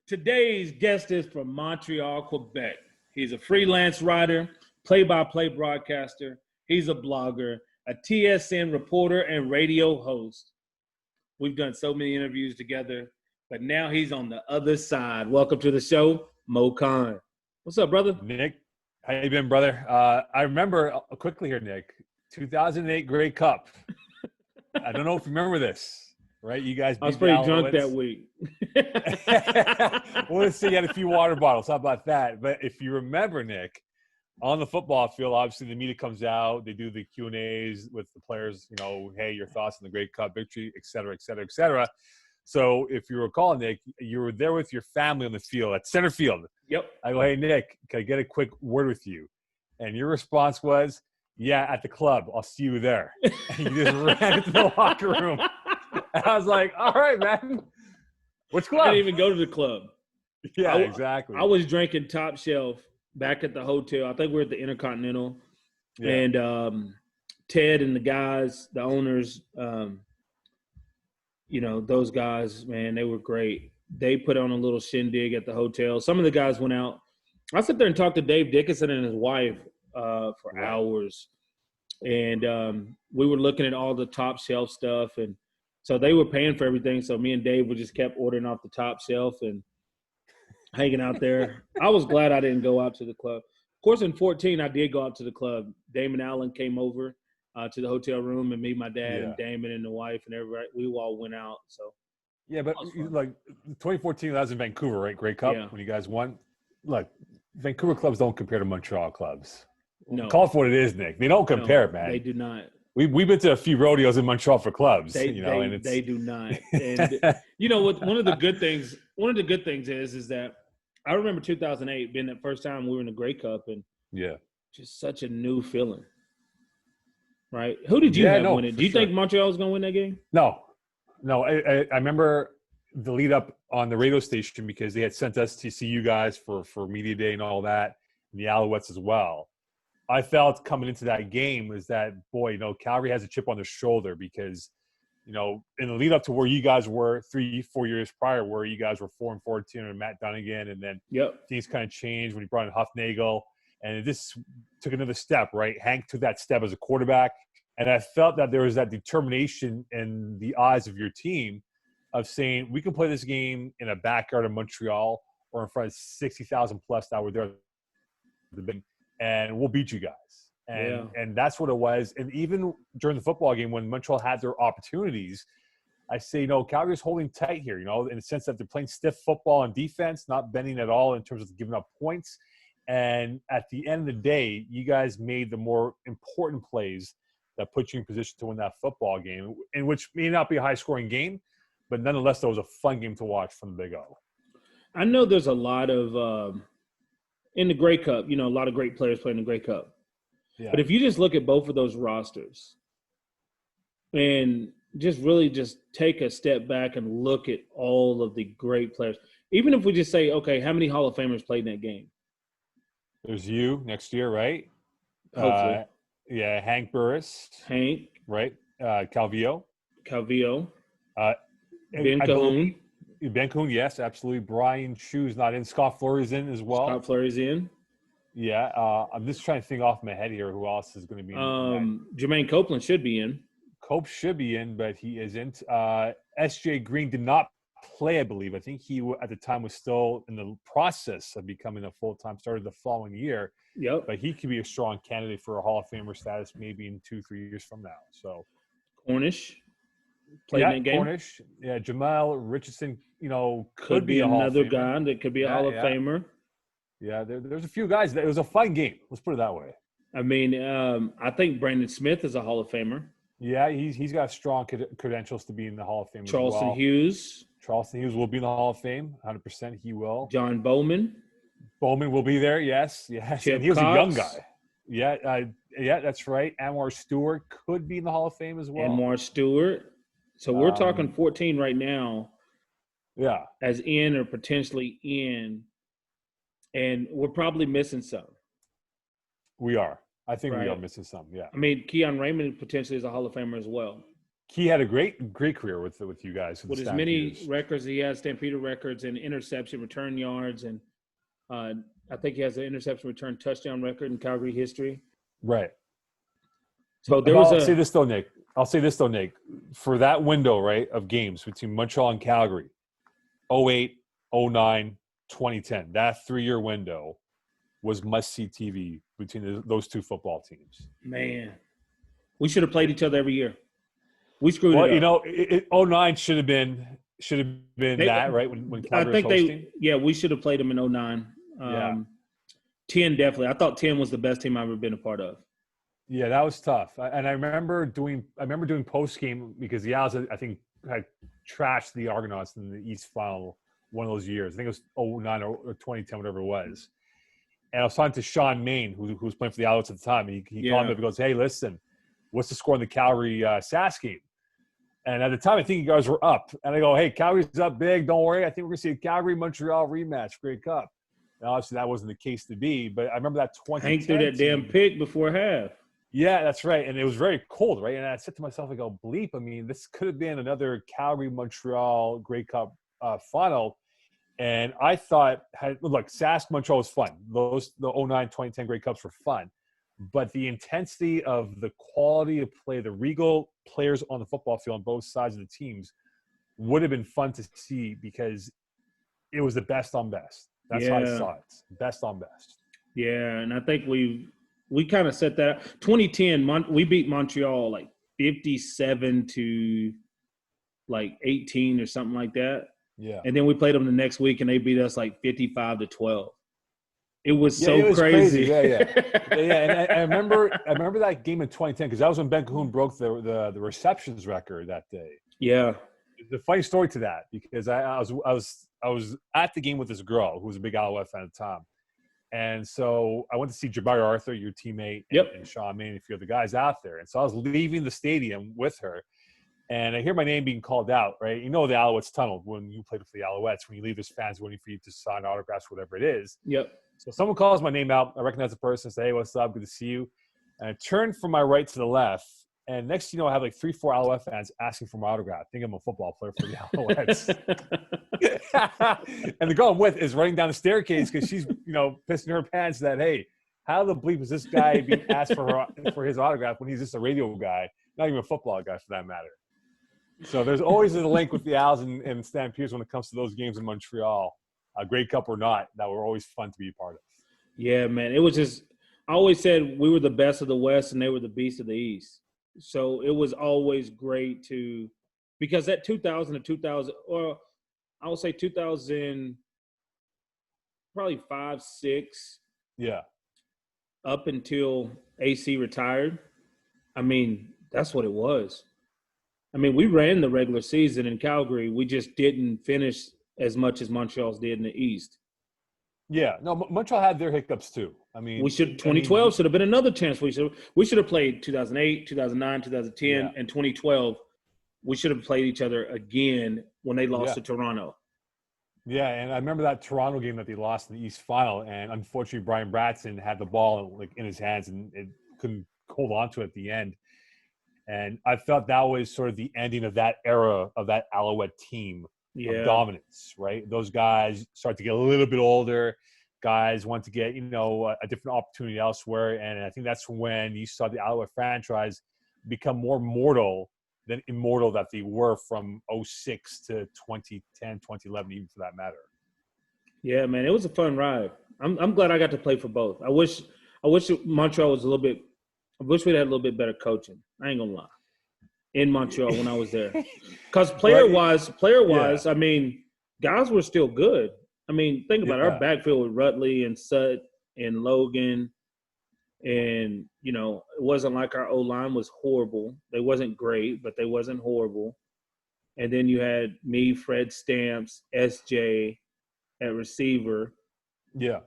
Today's guest is from Montreal, Quebec. He's a freelance writer, play-by-play broadcaster. He's a blogger, a TSN reporter, and radio host. We've done so many interviews together, but now he's on the other side. Welcome to the show, Mo Khan. What's up, brother? Nick, how you been, brother? I remember quickly here, Nick, 2008 Grey Cup. I don't know if you remember this. Right, you guys. I was pretty drunk that week. Well, let's see. You had a few water bottles. How about that? But if you remember, Nick, on the football field, obviously the media comes out. They do the Q&As with the players. You know, hey, your thoughts on the Grey Cup victory, et cetera, et cetera, et cetera. So if you recall, Nick, you were there with your family on the field at center field. Yep. I go, hey, Nick, can I get a quick word with you? And your response was, yeah, at the club. I'll see you there. And you just ran into the locker room. And I was like, all right, man. Which club? I didn't even go to the club. Yeah, exactly. I was drinking top shelf back at the hotel. I think we were at the Intercontinental. Yeah. And Ted and the guys, the owners, those guys, man, they were great. They put on a little shindig at the hotel. Some of the guys went out. I sat there and talked to Dave Dickinson and his wife for hours. And we were looking at all the top shelf stuff. And so they were paying for everything. So me and Dave just kept ordering off the top shelf and hanging out there. I was glad I didn't go out to the club. Of course, in 2014, I did go out to the club. Damon Allen came over to the hotel room, and me, my dad, and Damon and the wife and everybody, we all went out. So yeah, but like 2014, that was in Vancouver, right? Grey Cup when you guys won. Look, Vancouver clubs don't compare to Montreal clubs. No. Call it for what it is, Nick. They don't compare, man. They do not. We've been to a few rodeos in Montreal for clubs, they do not. And you know what? One of the good things is that I remember 2008 being the first time we were in the Grey Cup, and just such a new feeling. Right? Who did you have win it? Do you think Montreal was going to win that game? No. I remember the lead up on the radio station because they had sent us to see you guys for media day and all that, and the Alouettes as well. I felt coming into that game was that, boy, Calgary has a chip on their shoulder because, in the lead up to where you guys were 3-4 years prior, where you guys were 4-14 under Matt Dunnigan, and then things kind of changed when he brought in Huffnagel, and this took another step, right? Hank took that step as a quarterback, and I felt that there was that determination in the eyes of your team of saying, we can play this game in a backyard of Montreal or in front of 60,000 plus that were there. And we'll beat you guys. And that's what it was. And even during the football game, when Montreal had their opportunities, I say, Calgary's holding tight here, in the sense that they're playing stiff football on defense, not bending at all in terms of giving up points. And at the end of the day, you guys made the more important plays that put you in position to win that football game, in which may not be a high-scoring game, but nonetheless, that was a fun game to watch from the Big O. I know there's a lot of in the Grey Cup, a lot of great players play in the Grey Cup. Yeah. But if you just look at both of those rosters and just really just take a step back and look at all of the great players, even if we just say, okay, how many Hall of Famers played in that game? There's you next year, right? Hopefully. Hank Burris. Hank. Right. Calvillo. Ben Cahoon. Ben Kuhn, yes, absolutely. Brian Chu's not in. Scott Fleury's in as well. Scott Fleury's in. Yeah. I'm just trying to think off my head here who else is going to be in. Jermaine Copeland should be in. Cope should be in, but he isn't. S.J. Green did not play, I believe. I think he, at the time, was still in the process of becoming a full-time starter the following year. Yep. But he could be a strong candidate for a Hall of Famer status maybe in 2-3 years from now. So Cornish. Played in that game. Cornish. Yeah, Jamal Richardson, could be another guy that could be a Hall of Famer. Yeah, there's a few guys. It was a fun game. Let's put it that way. I mean, I think Brandon Smith is a Hall of Famer. Yeah, he's got strong credentials to be in the Hall of Fame Charleston as well. Hughes. Charleston Hughes will be in the Hall of Fame. 100% he will. John Bowman. Bowman will be there, yes. Chip and he was Cox. a young guy. Yeah, that's right. Anwar Stewart could be in the Hall of Fame as well. Anwar Stewart. So we're talking 14 right now. Yeah. As in or potentially in. And we're probably missing some. We are. I think we are missing some, yeah. I mean, Keon Raymond potentially is a Hall of Famer as well. He had a great career with you guys. With as many records he has, Stampeder records and interception, return yards, and I think he has an interception return touchdown record in Calgary history. Right. So I'll say this though, Nick. For that window, right, of games between Montreal and Calgary, 08, 09, 2010, that 3-year window was must-see TV between those two football teams. Man, we should have played each other every year. We screwed it up. Well, you know, 09 should have been that, right? When Calgary was hosting. We should have played them in 09. 10 definitely. I thought 10 was the best team I've ever been a part of. Yeah, that was tough. And I remember doing post game because the Owls, I think, had trashed the Argonauts in the East Final one of those years. I think it was 09 or 2010, whatever it was. And I was talking to Sean Main, who was playing for the Alouettes at the time. And he called me up and goes, "Hey, listen, what's the score in the Calgary SAS game?" And at the time, I think you guys were up. And I go, "Hey, Calgary's up big. Don't worry. I think we're going to see a Calgary-Montreal rematch, Grey Cup." Now, obviously, that wasn't the case to be. But I remember that 2010 Hank threw that damn pick before half. Yeah, that's right. And it was very cold, right? And I said to myself, I go, bleep. I mean, this could have been another Calgary-Montreal Grey Cup final. And I thought, look, Sask Montreal was fun. The 09, 2010 Grey Cups were fun. But the intensity of the quality of play, the regal players on the football field on both sides of the teams would have been fun to see because it was the best on best. That's how I saw it. Best on best. Yeah, and I think we kind of set that. 2010, we beat Montreal like 57 to like 18 or something like that. Yeah. And then we played them the next week, and they beat us like 55 to 12. It was it was crazy. Yeah. And I remember that game in 2010 because that was when Ben Cahoon broke the receptions record that day. Yeah. The funny story to that because I was at the game with this girl who was a big Alouette fan at the time. And so I went to see Jabari Arthur, your teammate, and Sean Main, and a few other guys out there. And so I was leaving the stadium with her, and I hear my name being called out, right? You know the Alouettes tunnel when you played for the Alouettes. When you leave, there's fans waiting for you to sign autographs, whatever it is. Yep. So someone calls my name out. I recognize the person, say, "Hey, what's up? Good to see you." And I turn from my right to the left, and next thing you know, I have like 3-4 Alouette fans asking for my autograph. I think I'm a football player for the Alouettes. And the girl I'm with is running down the staircase because she's, pissing her pants that, hey, how the bleep is this guy being asked for his autograph when he's just a radio guy, not even a football guy for that matter. So there's always a link with the Owls and Stampeders when it comes to those games in Montreal, Grey Cup or not, that were always fun to be a part of. Yeah, man. It was just – I always said we were the best of the West and they were the beast of the East. So it was always great to – because that 2000 to 2000 – or I would say 2000 – probably 5, 6. Yeah. Up until AC retired. I mean, that's what it was. I mean, we ran the regular season in Calgary. We just didn't finish as much as Montreal's did in the East. Yeah. No, Montreal had their hiccups too. I mean, 2012 should have been another chance. We should have played 2008, 2009, 2010, and 2012. We should have played each other again when they lost to Toronto. Yeah, and I remember that Toronto game that they lost in the East Final, and unfortunately Brian Bratson had the ball in his hands and it couldn't hold on to it at the end. And I felt that was sort of the ending of that era of that Alouette team of dominance, right? Those guys started to get a little bit older. Guys want to get, a different opportunity elsewhere. And I think that's when you saw the Alouette franchise become more mortal than immortal that they were from 06 to 2010, 2011, even for that matter. Yeah, man, it was a fun ride. I'm glad I got to play for both. I wish Montreal was I wish we'd had a little bit better coaching. I ain't gonna lie. In Montreal when I was there. Because player-wise, I mean, guys were still good. I mean, think about it. Our backfield with Rutley and Sutt and Logan. And, it wasn't like our O-line was horrible. They wasn't great, but they wasn't horrible. And then you had me, Fred Stamps, SJ at receiver. Yeah.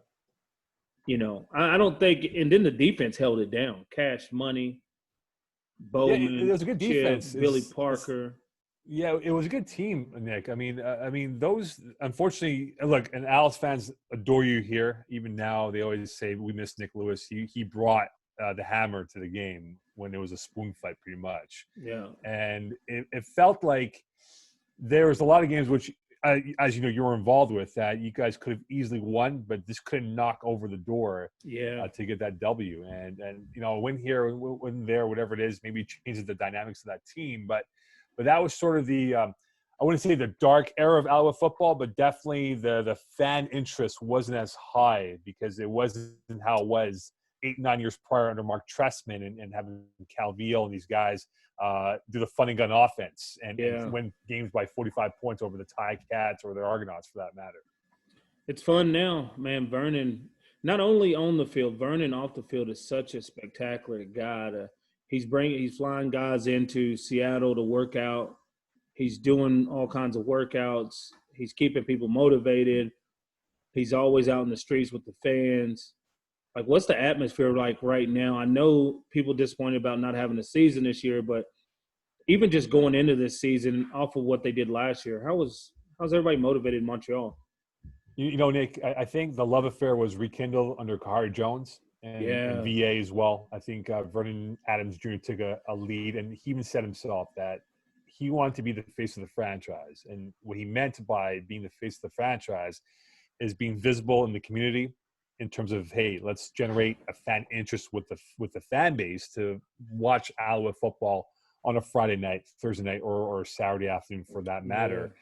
I don't think – and then the defense held it down. Cash Money, Bowman, it was a good defense. Billy Parker. Yeah, it was a good team, Nick. I mean, those unfortunately, look, and Owls fans adore you here. Even now, they always say we miss Nick Lewis. He brought the hammer to the game when it was a spoon fight pretty much. Yeah. And it felt like there was a lot of games which, as you know, you were involved with, that you guys could have easily won, but just couldn't knock over the door to get that W. And you know, win here, win there, whatever it is, maybe it changes the dynamics of that team. But that was sort of the I wouldn't say the dark era of Alouette football, but definitely the fan interest wasn't as high because it wasn't how it was 8-9 years prior under Mark Trestman and having Calvillo and these guys do the fun and gun offense and win games by 45 points over the Ticats or the Argonauts for that matter. It's fun now, man. Vernon, not only on the field, Vernon off the field is such a spectacular guy. He's flying guys into Seattle to work out. He's doing all kinds of workouts. He's keeping people motivated. He's always out in the streets with the fans. Like, what's the atmosphere like right now? I know people disappointed about not having a season this year, but even just going into this season off of what they did last year, how's everybody motivated in Montreal? You know, Nick, I think the love affair was rekindled under Kahari Jones and VA as well. I think Vernon Adams Jr. took a lead, and he even said himself that he wanted to be the face of the franchise. And what he meant by being the face of the franchise is being visible in the community in terms of, hey, let's generate a fan interest with the fan base to watch Alouette football on a Friday night, Thursday night, or Saturday afternoon for that matter.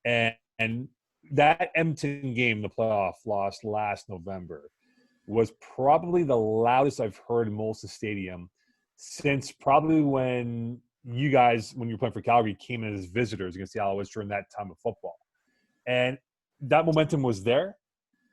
Yeah. And that Edmonton game, the playoff loss last November, was probably the loudest I've heard in Molson Stadium since probably when you guys, when you were playing for Calgary, came in as visitors against the Alouettes during that time of football. And that momentum was there.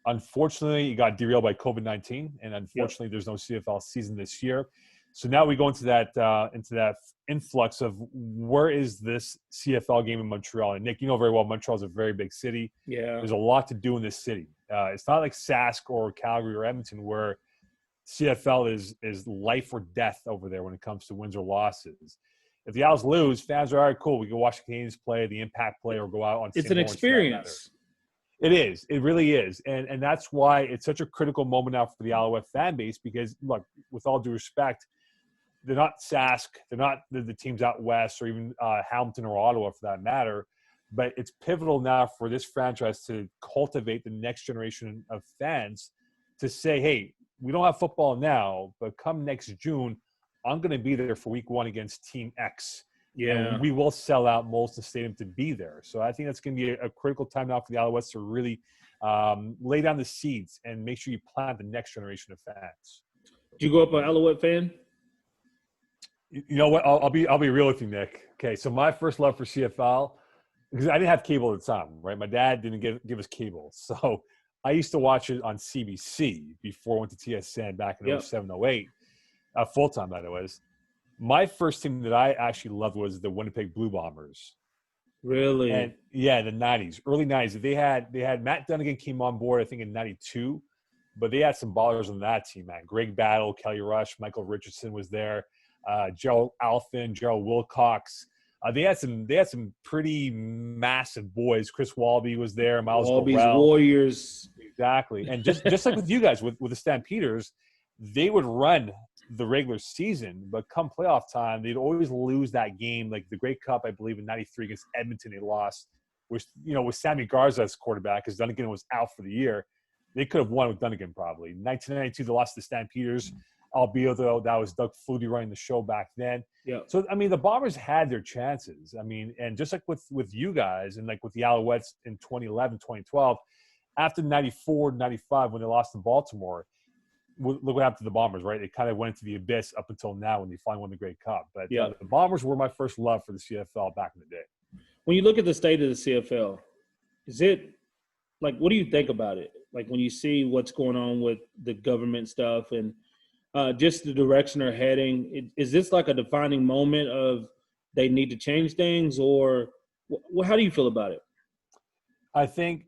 Unfortunately, it got derailed by COVID-19, and unfortunately, there's no CFL season this year. So now we go into that influx of where is this CFL game in Montreal? And Nick, you know very well, Montreal is a very big city. Yeah, there's a lot to do in this city. It's not like Sask or Calgary or Edmonton where CFL is life or death over there when it comes to wins or losses. If the Owls lose, fans are all right, cool. We can watch the Canadians play, the Impact play, or go out on. It's an experience. It is. It really is. And that's why it's such a critical moment now for the Alouette fan base because, look, with all due respect, they're not Sask. They're not the teams out west or even Hamilton or Ottawa for that matter. But it's pivotal now for this franchise to cultivate the next generation of fans to say, hey, we don't have football now, but come next June, I'm going to be there for week 1 against Team X. Yeah. And we will sell out Molson Stadium to be there. So I think that's going to be a critical time now for the Alouettes to really lay down the seeds and make sure you plant the next generation of fans. Did you grow up an Alouette fan? You know what? I'll be real with you, Nick. Okay, so my first love for CFL, because I didn't have cable at the time, right? My dad didn't give us cable. So I used to watch it on CBC before I went to TSN back in 07, 08. Full-time, that it was. My first team that I actually loved was the Winnipeg Blue Bombers. Really? And yeah, the 90s, early 90s. They had Matt Dunnigan came on board, I think, in 92. But they had some ballers on that team, man. Greg Battle, Kelly Rush, Michael Richardson was there. Gerald Alfin, Gerald Wilcox. They had some pretty massive boys. Chris Walby was there. Miles Walby's Burrell. Warriors. Exactly. And just like with you guys, with the Stampeders, they would run the regular season, but come playoff time, they'd always lose that game. Like the Grey Cup, I believe, in '93 against Edmonton, they lost. Which, with Sammy Garza as quarterback, because Dunnigan was out for the year. They could have won with Dunnigan probably. 1992, they lost to the Stampeders, albeit though that was Doug Flutie running the show back then. Yeah. So, I mean, the Bombers had their chances. I mean, and just like with you guys and like with the Alouettes in 2011, 2012, after 94, 95, when they lost to Baltimore, look what happened to the Bombers, right? They kind of went into the abyss up until now when they finally won the Grey Cup. But the Bombers were my first love for the CFL back in the day. When you look at the state of the CFL, is it like, what do you think about it? Like when you see what's going on with the government stuff and just the direction they're heading, is this like a defining moment of they need to change things, or how do you feel about it? I think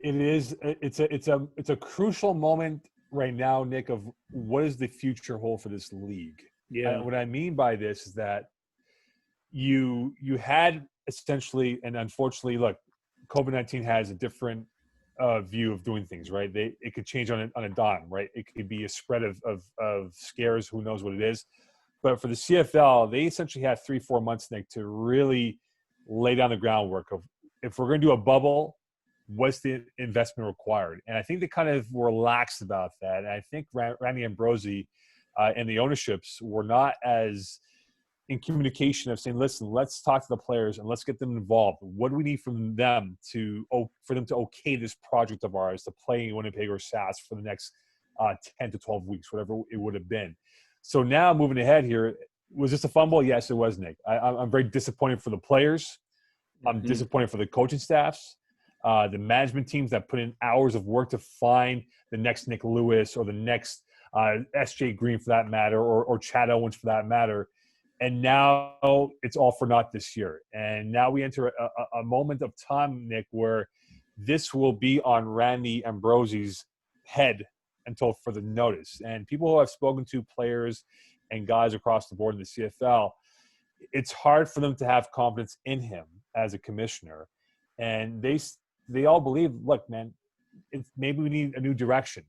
it is. It's a crucial moment right now, Nick, of what is the future hold for this league. Yeah. What I mean by this is that you had essentially, and unfortunately, look, COVID-19 has a different view of doing things, right? It could change on a dime, right? It could be a spread of scares, who knows what it is. But for the CFL, they essentially had 3-4 months, Nick, to really lay down the groundwork of if we're going to do a bubble, what's the investment required? And I think they kind of were lax about that. And I think Randy Ambrosie and the ownerships were not as in communication of saying, listen, let's talk to the players and let's get them involved. What do we need from them for them to okay this project of ours to play in Winnipeg or SAS for the next 10 to 12 weeks, whatever it would have been. So now moving ahead here, was this a fumble? Yes, it was, Nick. I'm very disappointed for the players. I'm disappointed for the coaching staffs, the management teams that put in hours of work to find the next Nick Lewis or the next S.J. Green for that matter, or Chad Owens for that matter. And now it's all for naught this year. And now we enter a moment of time, Nick, where this will be on Randy Ambrosie's head until further notice. And people who have spoken to players and guys across the board in the CFL, it's hard for them to have confidence in him as a commissioner. And they all believe, look, man, maybe we need a new direction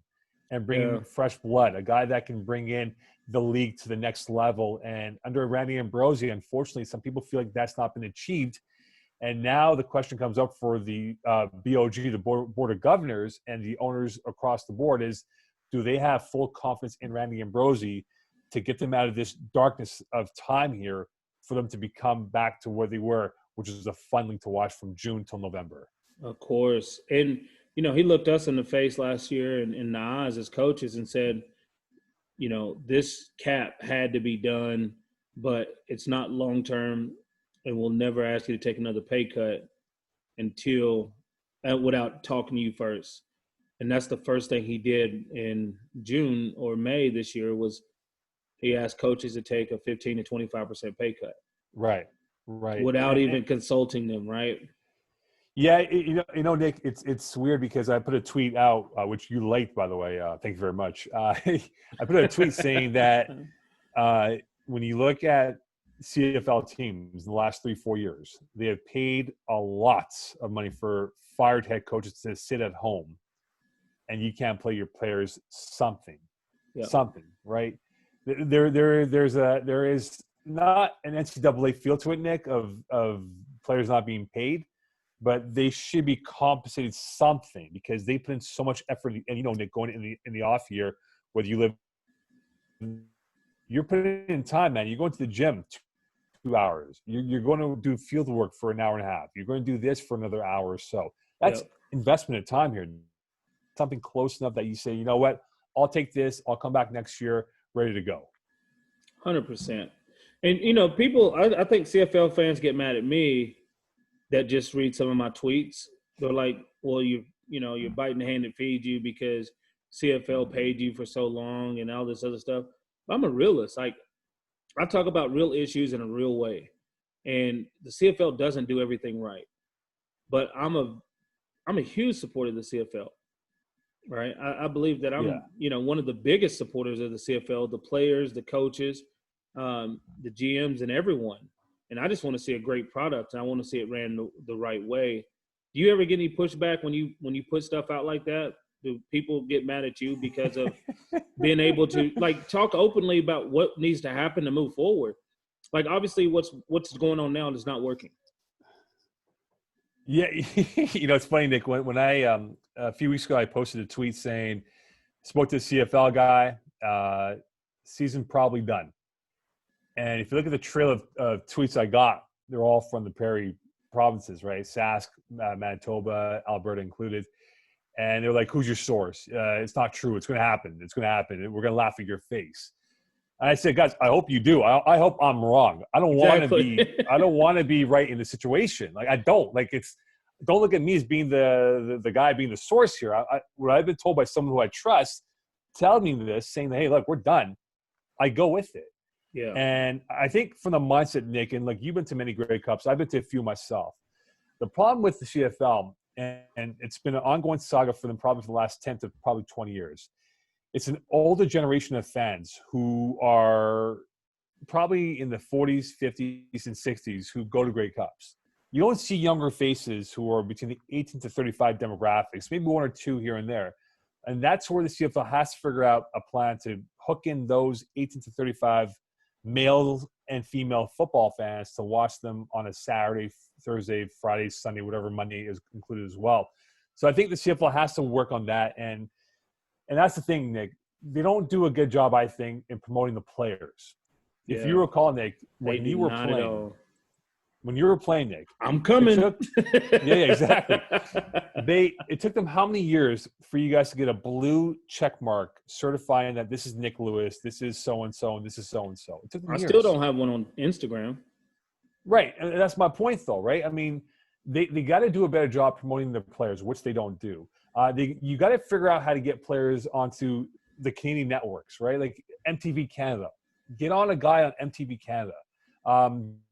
and bring in fresh blood, a guy that can bring in the league to the next level. And under Randy Ambrosie, unfortunately, some people feel like that's not been achieved. And now the question comes up for the BOG, the Board of Governors, and the owners across the board is, do they have full confidence in Randy Ambrosie to get them out of this darkness of time here for them to become back to where they were, which is a fun league to watch from June till November? Of course. And, he looked us in the face last year and in the eyes as coaches and said, this cap had to be done, but it's not long-term, and we'll never ask you to take another pay cut without talking to you first. And that's the first thing he did in June or May this year was he asked coaches to take a 15 to 25% pay cut. Right. Without even consulting them, right? Yeah, Nick, it's weird because I put a tweet out, which you liked, by the way. Thank you very much. I put a tweet saying that when you look at CFL teams in the last 3-4 years, they have paid a lot of money for fired head coaches to sit at home, and you can't play your players something, right? There is not an NCAA feel to it, Nick, of players not being paid. But they should be compensated something because they put in so much effort. And Nick, going in the off year, whether you live, you're putting in time, man. You're going to the gym 2 hours. You're going to do field work for an hour and a half. You're going to do this for another hour or so. That's investment of time here. Something close enough that you say, you know what, I'll take this. I'll come back next year ready to go. 100%. And people, I think CFL fans get mad at me that just read some of my tweets. They're like, well, you're biting the hand that feeds you because CFL paid you for so long and all this other stuff. I'm a realist. Like, I talk about real issues in a real way. And the CFL doesn't do everything right. But I'm a huge supporter of the CFL, right? I believe that I'm, one of the biggest supporters of the CFL, the players, the coaches, the GMs, and everyone. And I just want to see a great product, and I want to see it ran the right way. Do you ever get any pushback when you put stuff out like that? Do people get mad at you because of being able to talk openly about what needs to happen to move forward? Like, obviously, what's going on now is not working. Yeah, it's funny, Nick. When I a few weeks ago I posted a tweet saying, spoke to the CFL guy, season probably done. And if you look at the trail of tweets I got, they're all from the Prairie provinces, right? Sask, Manitoba, Alberta included. And they're like, who's your source? It's not true. It's going to happen. It's going to happen. We're going to laugh at your face. And I said, guys, I hope you do. I hope I'm wrong. I don't want to be right in the situation. Like, I don't. Don't look at me as being the guy being the source here. What I've been told by someone who I trust, telling me this, saying that, hey, look, we're done. I go with it. Yeah. And I think from the mindset, Nick, and you've been to many Grey Cups, I've been to a few myself. The problem with the CFL, and it's been an ongoing saga for them probably for the last 10 to probably 20 years, it's an older generation of fans who are probably in the 40s, 50s, and 60s who go to Grey Cups. You don't see younger faces who are between the 18 to 35 demographics, maybe one or two here and there. And that's where the CFL has to figure out a plan to hook in those 18 to 35 male and female football fans to watch them on a Saturday, Thursday, Friday, Sunday, whatever, Monday is included as well. So I think the CFL has to work on that. And that's the thing, Nick. They don't do a good job, I think, in promoting the players. If you recall, Nick, when you were playing, Nick, I'm coming. Exactly. It took them how many years for you guys to get a blue check mark certifying that this is Nick Lewis, this is so and so, and this is so and so? It took them years. Still don't have one on Instagram. Right, and that's my point, though. Right? I mean, they got to do a better job promoting their players, which they don't do. You got to figure out how to get players onto the Canadian networks, right? Like MTV Canada. Get on a guy on MTV Canada.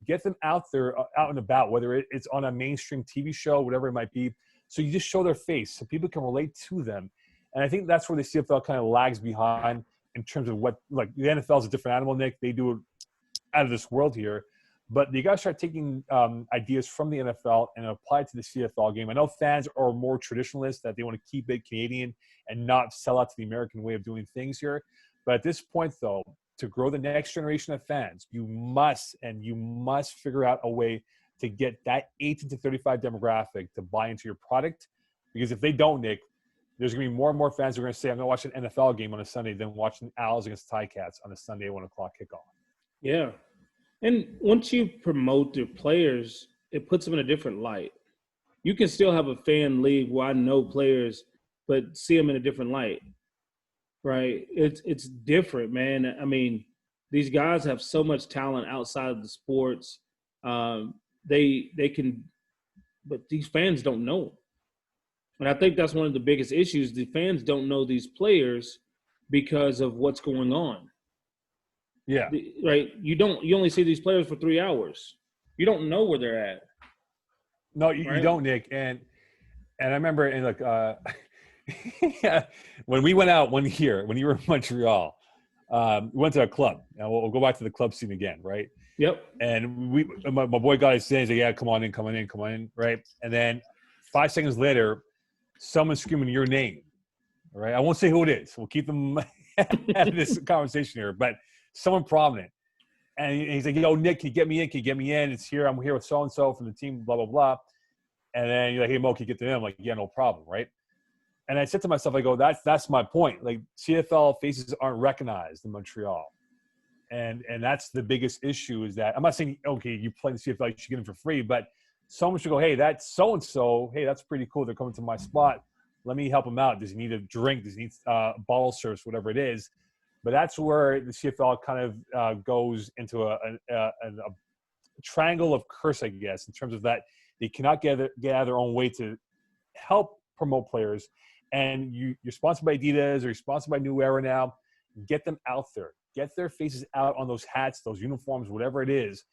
Get them out there, out and about, whether it's on a mainstream TV show, whatever it might be. So you just show their face so people can relate to them. And I think that's where the CFL kind of lags behind in terms of what, like, the NFL is a different animal, Nick. They do it out of this world here. But you got to start taking ideas from the NFL and apply it to the CFL game. I know fans are more traditionalists, that they want to keep it Canadian and not sell out to the American way of doing things here. But at this point, though, to grow the next generation of fans, you must figure out a way to get that 18 to 35 demographic to buy into your product. Because if they don't, Nick, there's going to be more and more fans who are going to say, I'm going to watch an NFL game on a Sunday than watching Owls against Ticats on a Sunday at 1 o'clock kickoff. Yeah. And once you promote your players, it puts them in a different light. You can still have a fan league where I know players, but see them in a different light, right? It's different, man. I mean, these guys have so much talent outside of the sports. They can, but these fans don't know them. And I think that's one of the biggest issues. The fans don't know these players because of what's going on. Yeah. Right. You only see these players for 3 hours. You don't know where they're at. No, you don't, Nick. And I remember when we went out one year, when you were in Montreal, we went to a club. And we'll go back to the club scene again, right? Yep. And my boy got his saying, he's like, yeah, come on in, right? And then 5 seconds later, someone's screaming your name, all right? I won't say who it is. We'll keep them out of this conversation here, but someone prominent. And he's like, yo, Nick, can you get me in? Can you get me in? It's here. I'm here with so-and-so from the team, blah, blah, blah. And then you're like, hey, Mo, can you get to him? I'm like, yeah, no problem, right? And I said to myself, I go, that's my point. Like, CFL faces aren't recognized in Montreal. And that's the biggest issue, is that I'm not saying, okay, you play in the CFL, you should get them for free, but someone should go, hey, that's so-and-so. Hey, that's pretty cool. They're coming to my spot. Let me help him out. Does he need a drink? Does he need bottle service, whatever it is? But that's where the CFL kind of goes into a triangle of curse, I guess, in terms of that they cannot get out of their own way to help promote players. And you're sponsored by Adidas or you're sponsored by New Era now. Get them out there. Get their faces out on those hats, those uniforms, whatever it is.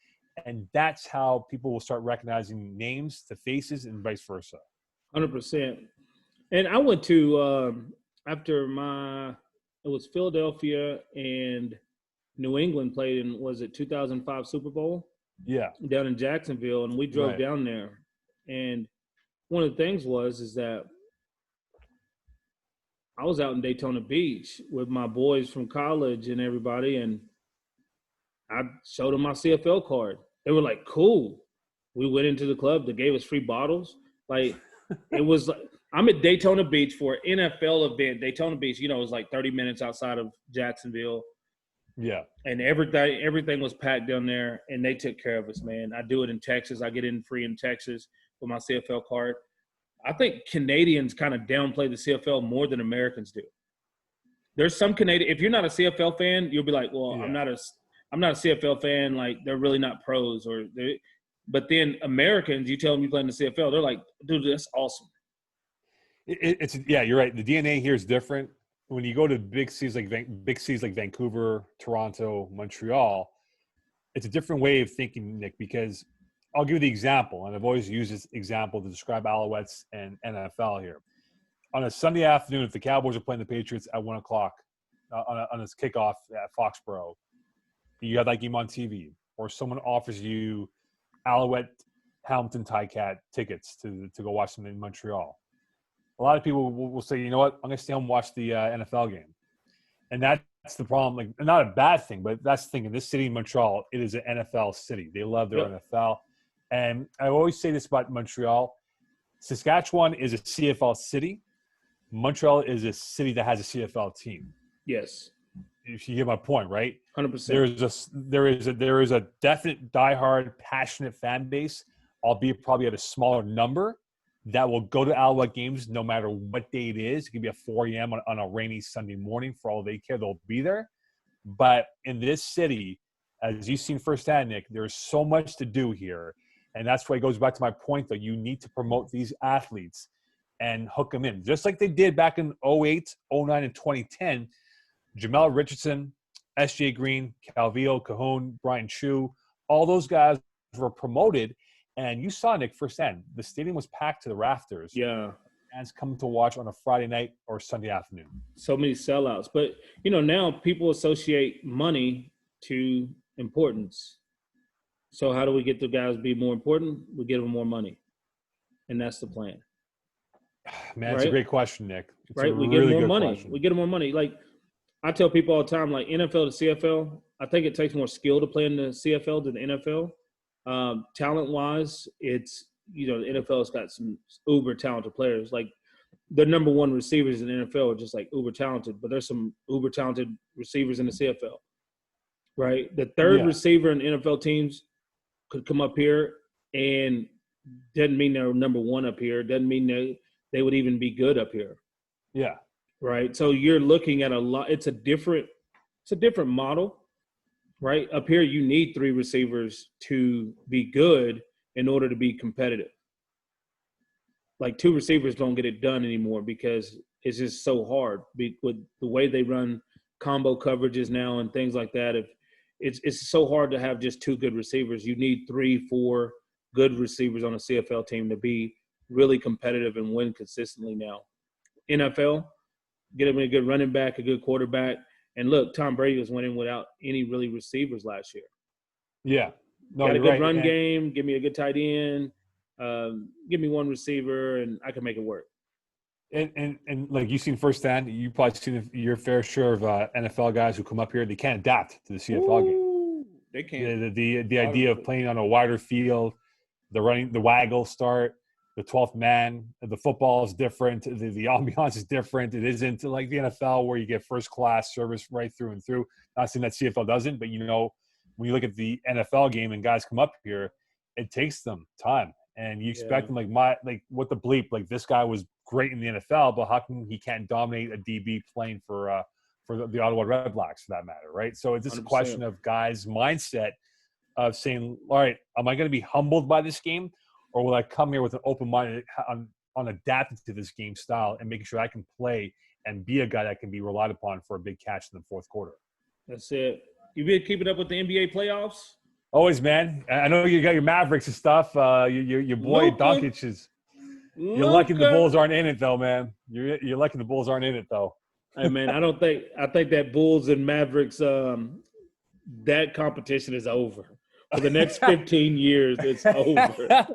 And that's how people will start recognizing names to faces and vice versa. 100%. And I went to, after it was Philadelphia and New England played in, was it 2005 Super Bowl? Yeah. Down in Jacksonville, and we drove down there. And one of the things is that I was out in Daytona Beach with my boys from college and everybody, and I showed them my CFL card. They were like, cool. We went into the club. They gave us free bottles. Like, it was like, I'm at Daytona Beach for an NFL event. Daytona Beach, it was like 30 minutes outside of Jacksonville. Yeah. And everything was packed down there, and they took care of us, man. I do it in Texas. I get in free in Texas with my CFL card. I think Canadians kind of downplay the CFL more than Americans do. There's some Canadian – if you're not a CFL fan, you'll be like, well, yeah. I'm not a CFL fan. Like, they're really not pros. But then Americans, you tell them you play in the CFL, they're like, dude, that's awesome. Yeah, you're right. The DNA here is different. When you go to big cities like Vancouver, Toronto, Montreal, it's a different way of thinking, Nick, because I'll give you the example, and I've always used this example to describe Alouettes and NFL here. On a Sunday afternoon, if the Cowboys are playing the Patriots at 1 o'clock on this kickoff at Foxborough, you have that game on TV, or someone offers you Alouette, Hamilton, Ticat tickets to go watch them in Montreal. A lot of people will say, you know what, I'm going to stay home and watch the NFL game. And that's the problem. Like, not a bad thing, but that's the thing. In this city, in Montreal, it is an NFL city. They love their NFL. And I always say this about Montreal. Saskatchewan is a CFL city. Montreal is a city that has a CFL team. Yes. If you get my point, right? 100%. There is a definite diehard, passionate fan base, albeit probably at a smaller number, that will go to Alouette games no matter what day it is. It could be at 4 a.m. on a rainy Sunday morning. For all they care, they'll be there. But in this city, as you've seen firsthand, Nick, there's so much to do here. And that's why it goes back to my point, that you need to promote these athletes and hook them in. Just like they did back in 08, 09, and 2010. Jamal Richardson, S.J. Green, Calvillo, Cahoon, Brian Chu, all those guys were promoted. And you saw, Nick, firsthand. The stadium was packed to the rafters. Yeah. Fans come to watch on a Friday night or Sunday afternoon. So many sellouts. But, now people associate money to importance. So how do we get the guys to be more important? We give them more money. And that's the plan. Man, it's a great question, Nick. It's right? We get more money. We get them more money. Like, I tell people all the time, like NFL to CFL, I think it takes more skill to play in the CFL than the NFL. Talent-wise, it's, the NFL's got some uber talented players. Like, the number one receivers in the NFL are just like uber talented, but there's some uber talented receivers in the CFL, right? The third receiver in NFL teams could come up here, and doesn't mean they're number one up here. Doesn't mean they would even be good up here. Yeah. Right. So you're looking at a lot. It's a different model, right? Up here, you need three receivers to be good in order to be competitive. Like, two receivers don't get it done anymore because it's just so hard with the way they run combo coverages now and things like that. If it's so hard to have just two good receivers, you need 3-4 good receivers on a CFL team to be really competitive and win consistently now. NFL, get him a good running back, a good quarterback. And look, Tom Brady was winning without any really receivers last year. Yeah. No, got a good run game, give me a good tight end, give me one receiver, and I can make it work. And like you've seen firsthand, you've probably seen your fair share of NFL guys who come up here. They can't adapt to the CFL game. They can't. The idea of playing on a wider field, the waggle start, the 12th man, the football is different. The ambiance is different. It isn't like the NFL where you get first class service right through and through. Not saying that CFL doesn't, but when you look at the NFL game and guys come up here, it takes them time. And you expect them what the bleep, like this guy was great in the NFL, but how come he can't dominate a DB playing for the Ottawa Red Blacks for that matter, right? So it's just 100%. A question of guys' mindset of saying, all right, am I going to be humbled by this game, or will I come here with an open mind on adapting to this game style and making sure I can play and be a guy that can be relied upon for a big catch in the fourth quarter? That's it. You been keeping up with the NBA playoffs? Always, man. I know you got your Mavericks and stuff. Your boy Doncic is. You're lucky the Bulls aren't in it, though, man. You're lucky the Bulls aren't in it, though. Hey, man, I think that Bulls and Mavericks that competition is over. For the next 15 years, it's over.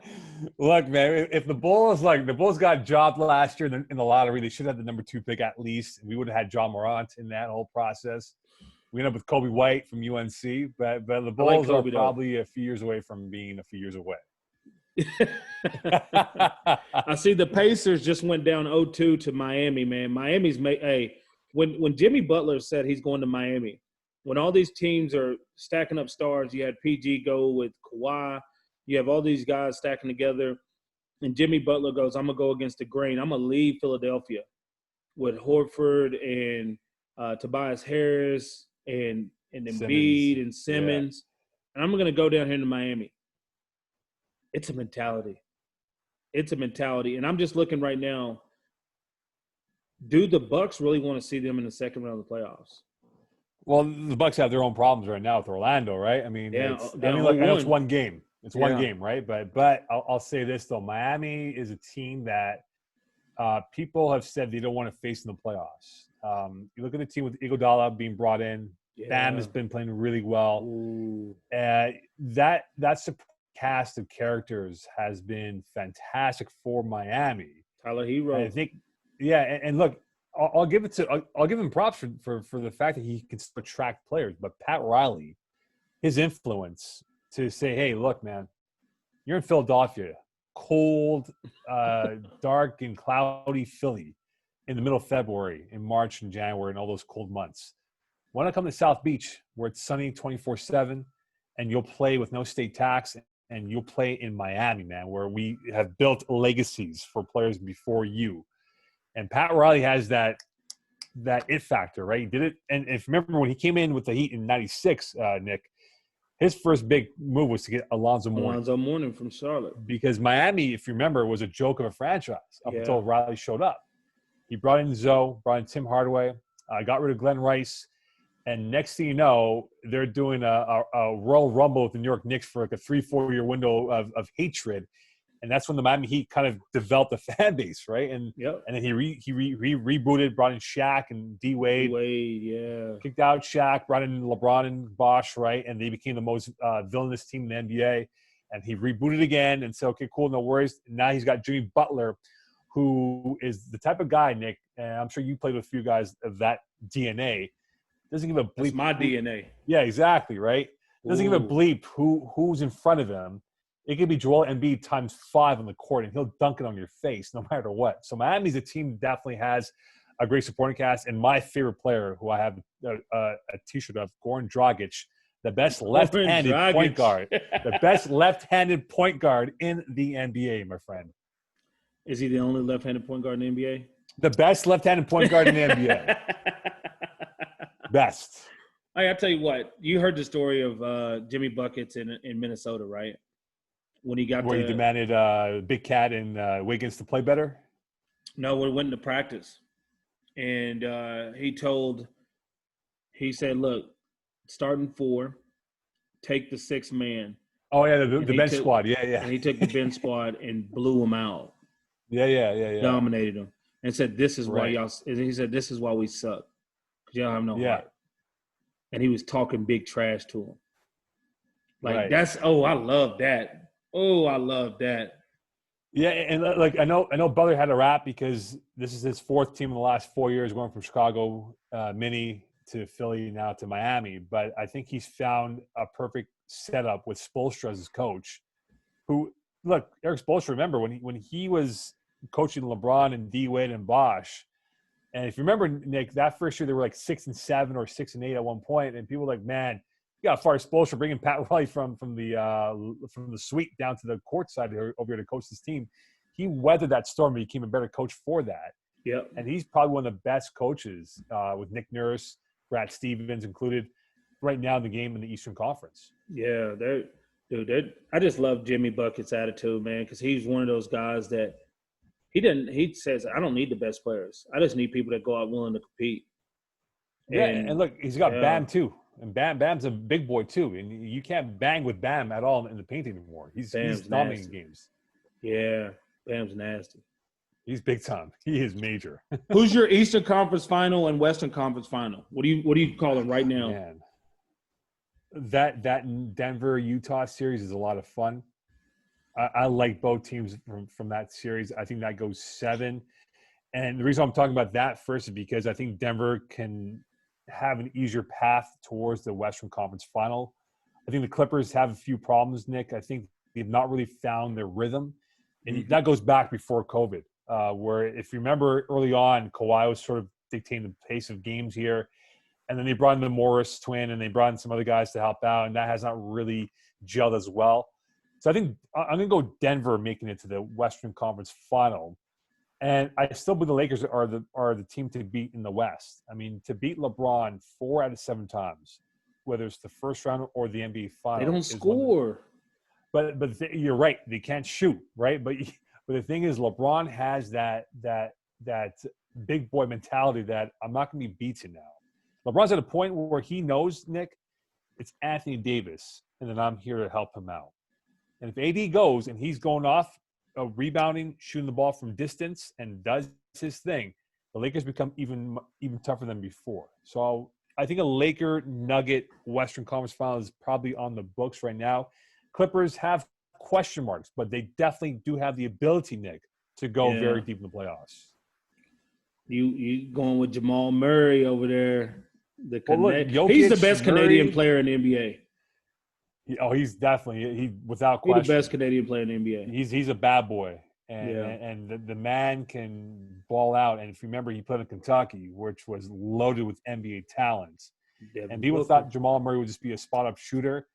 Look, man, if the Bulls got jobbed last year in the lottery, they should have the number 2 pick at least. We would have had Jamal Murray in that whole process. We ended up with Kobe White from UNC, but the Bulls are probably a few years away from being a few years away. I see the Pacers just went down 0-2 to Miami, man. Miami's when Jimmy Butler said he's going to Miami, when all these teams are stacking up stars, you had PG go with Kawhi, you have all these guys stacking together, and Jimmy Butler goes, I'm going to go against the grain. I'm going to leave Philadelphia with Horford and Tobias Harris and Embiid and Simmons, and I'm going to go down here to Miami. It's a mentality. And I'm just looking right now, do the Bucks really want to see them in the second round of the playoffs? Well, the Bucks have their own problems right now with Orlando, right? I mean, I know it's one game. It's one game, right? But I'll say this, though. Miami is a team that people have said they don't want to face in the playoffs. You look at the team with Iguodala being brought in. Bam has been playing really well. That's a cast of characters has been fantastic for Miami. Tyler Hero. I think, and look, I'll give him props for the fact that he can still attract players. But Pat Riley, his influence to say, hey, look, man, you're in Philadelphia, cold, dark and cloudy Philly in the middle of February, in March and January, and all those cold months. Why not come to South Beach where it's sunny 24/7, and you'll play with no state tax, and you'll play in Miami, man, where we have built legacies for players before you. And Pat Riley has that it factor, right? He did it, and if you remember when he came in with the Heat in '96, Nick, his first big move was to get Alonzo Mourning from Charlotte, because Miami, if you remember, was a joke of a franchise up until Riley showed up. He brought in Zoe, brought in Tim Hardaway, got rid of Glenn Rice, and next thing you know, they're doing a Royal Rumble with the New York Knicks for like a 3-4 year window of hatred. And that's when the Miami Heat kind of developed a fan base, right? And then he rebooted, brought in Shaq and D Wade. Kicked out Shaq, brought in LeBron and Bosh, right? And they became the most villainous team in the NBA. And he rebooted again and said, okay, cool, no worries. And now he's got Jimmy Butler, who is the type of guy, Nick, and I'm sure you played with a few guys of that DNA. Doesn't give a bleep. It's my DNA. Yeah, exactly, right? Doesn't give a bleep who's in front of him. It could be Joel Embiid times 5 on the court, and he'll dunk it on your face no matter what. So Miami's a team that definitely has a great supporting cast. And my favorite player, who I have a T-shirt of, Goran Dragic, the best left-handed point guard. The best left-handed point guard in the NBA, my friend. Is he the only left-handed point guard in the NBA? The best left-handed point guard in the NBA. Best. Hey, I'll tell you what. You heard the story of Jimmy Buckets in Minnesota, right? When he got where he demanded Big Cat and Wiggins to play better? No, we went into practice. And he said, look, starting 4, take the 6th man. Oh, yeah, the bench squad. Yeah. And he took the bench squad and blew him out. Yeah. Dominated him. And said, this is why y'all – he said, this is why we suck. Because y'all have no heart. And he was talking big trash to him. Like, that's – I love that. Oh, I love that. Yeah, and like I know Butler had a rap because this is his 4th team in the last 4 years, going from Chicago mini to Philly now to Miami. But I think he's found a perfect setup with Spoelstra as his coach. Who, look, Eric Spoelstra, remember when he was coaching LeBron and D Wade and Bosh, and if you remember, Nick, that first year they were like 6-7 or 6-8 at one point, and people were like, man, you got far Spoelstra bringing Pat Riley from the suite down to the court side over here to coach this team. He weathered that storm and became a better coach for that. Yep. And he's probably one of the best coaches with Nick Nurse, Brad Stevens included, right now in the game in the Eastern Conference. Yeah, I just love Jimmy Bucket's attitude, man, because he's one of those guys that he says, I don't need the best players. I just need people that go out willing to compete. Yeah, and look, he's got Bam too. And Bam's a big boy too, and you can't bang with Bam at all in the paint anymore. He's dominating games. Yeah, Bam's nasty. He's big time. He is major. Who's your Eastern Conference Final and Western Conference Final? What do you call them right now? Man, that Denver Utah series is a lot of fun. I like both teams from that series. I think that goes 7. And the reason I'm talking about that first is because I think Denver can have an easier path towards the Western Conference Final. I think the Clippers have a few problems, Nick. I think they've not really found their rhythm. And that goes back before COVID, where if you remember early on, Kawhi was sort of dictating the pace of games here. And then they brought in the Morris twin and they brought in some other guys to help out, and that has not really gelled as well. So I think I'm going to go Denver making it to the Western Conference Final. And I still believe the Lakers are the team to beat in the West. I mean, to beat LeBron 4 out of 7 times, whether it's the first round or the NBA Final. They don't score. But you're right. They can't shoot, right? But the thing is, LeBron has that big boy mentality that I'm not going to be beaten now. LeBron's at a point where he knows, Nick, it's Anthony Davis, and then I'm here to help him out. And if AD goes and he's going off, rebounding, shooting the ball from distance, and does his thing, the Lakers become even tougher than before. So I think a Laker Nugget Western Conference Final is probably on the books right now. Clippers have question marks, but they definitely do have the ability, Nick, to go very deep in the playoffs. You going with Jamal Murray over there? Well, look, He's the Jokic, best Murray, Canadian player in the NBA. He's definitely without He's the question. best Canadian player in the NBA. He's a bad boy, and Yeah. and the man can ball out. And if you remember, he played in Kentucky, which was loaded with NBA talent. And people thought Jamal Murray would just be a spot-up shooter.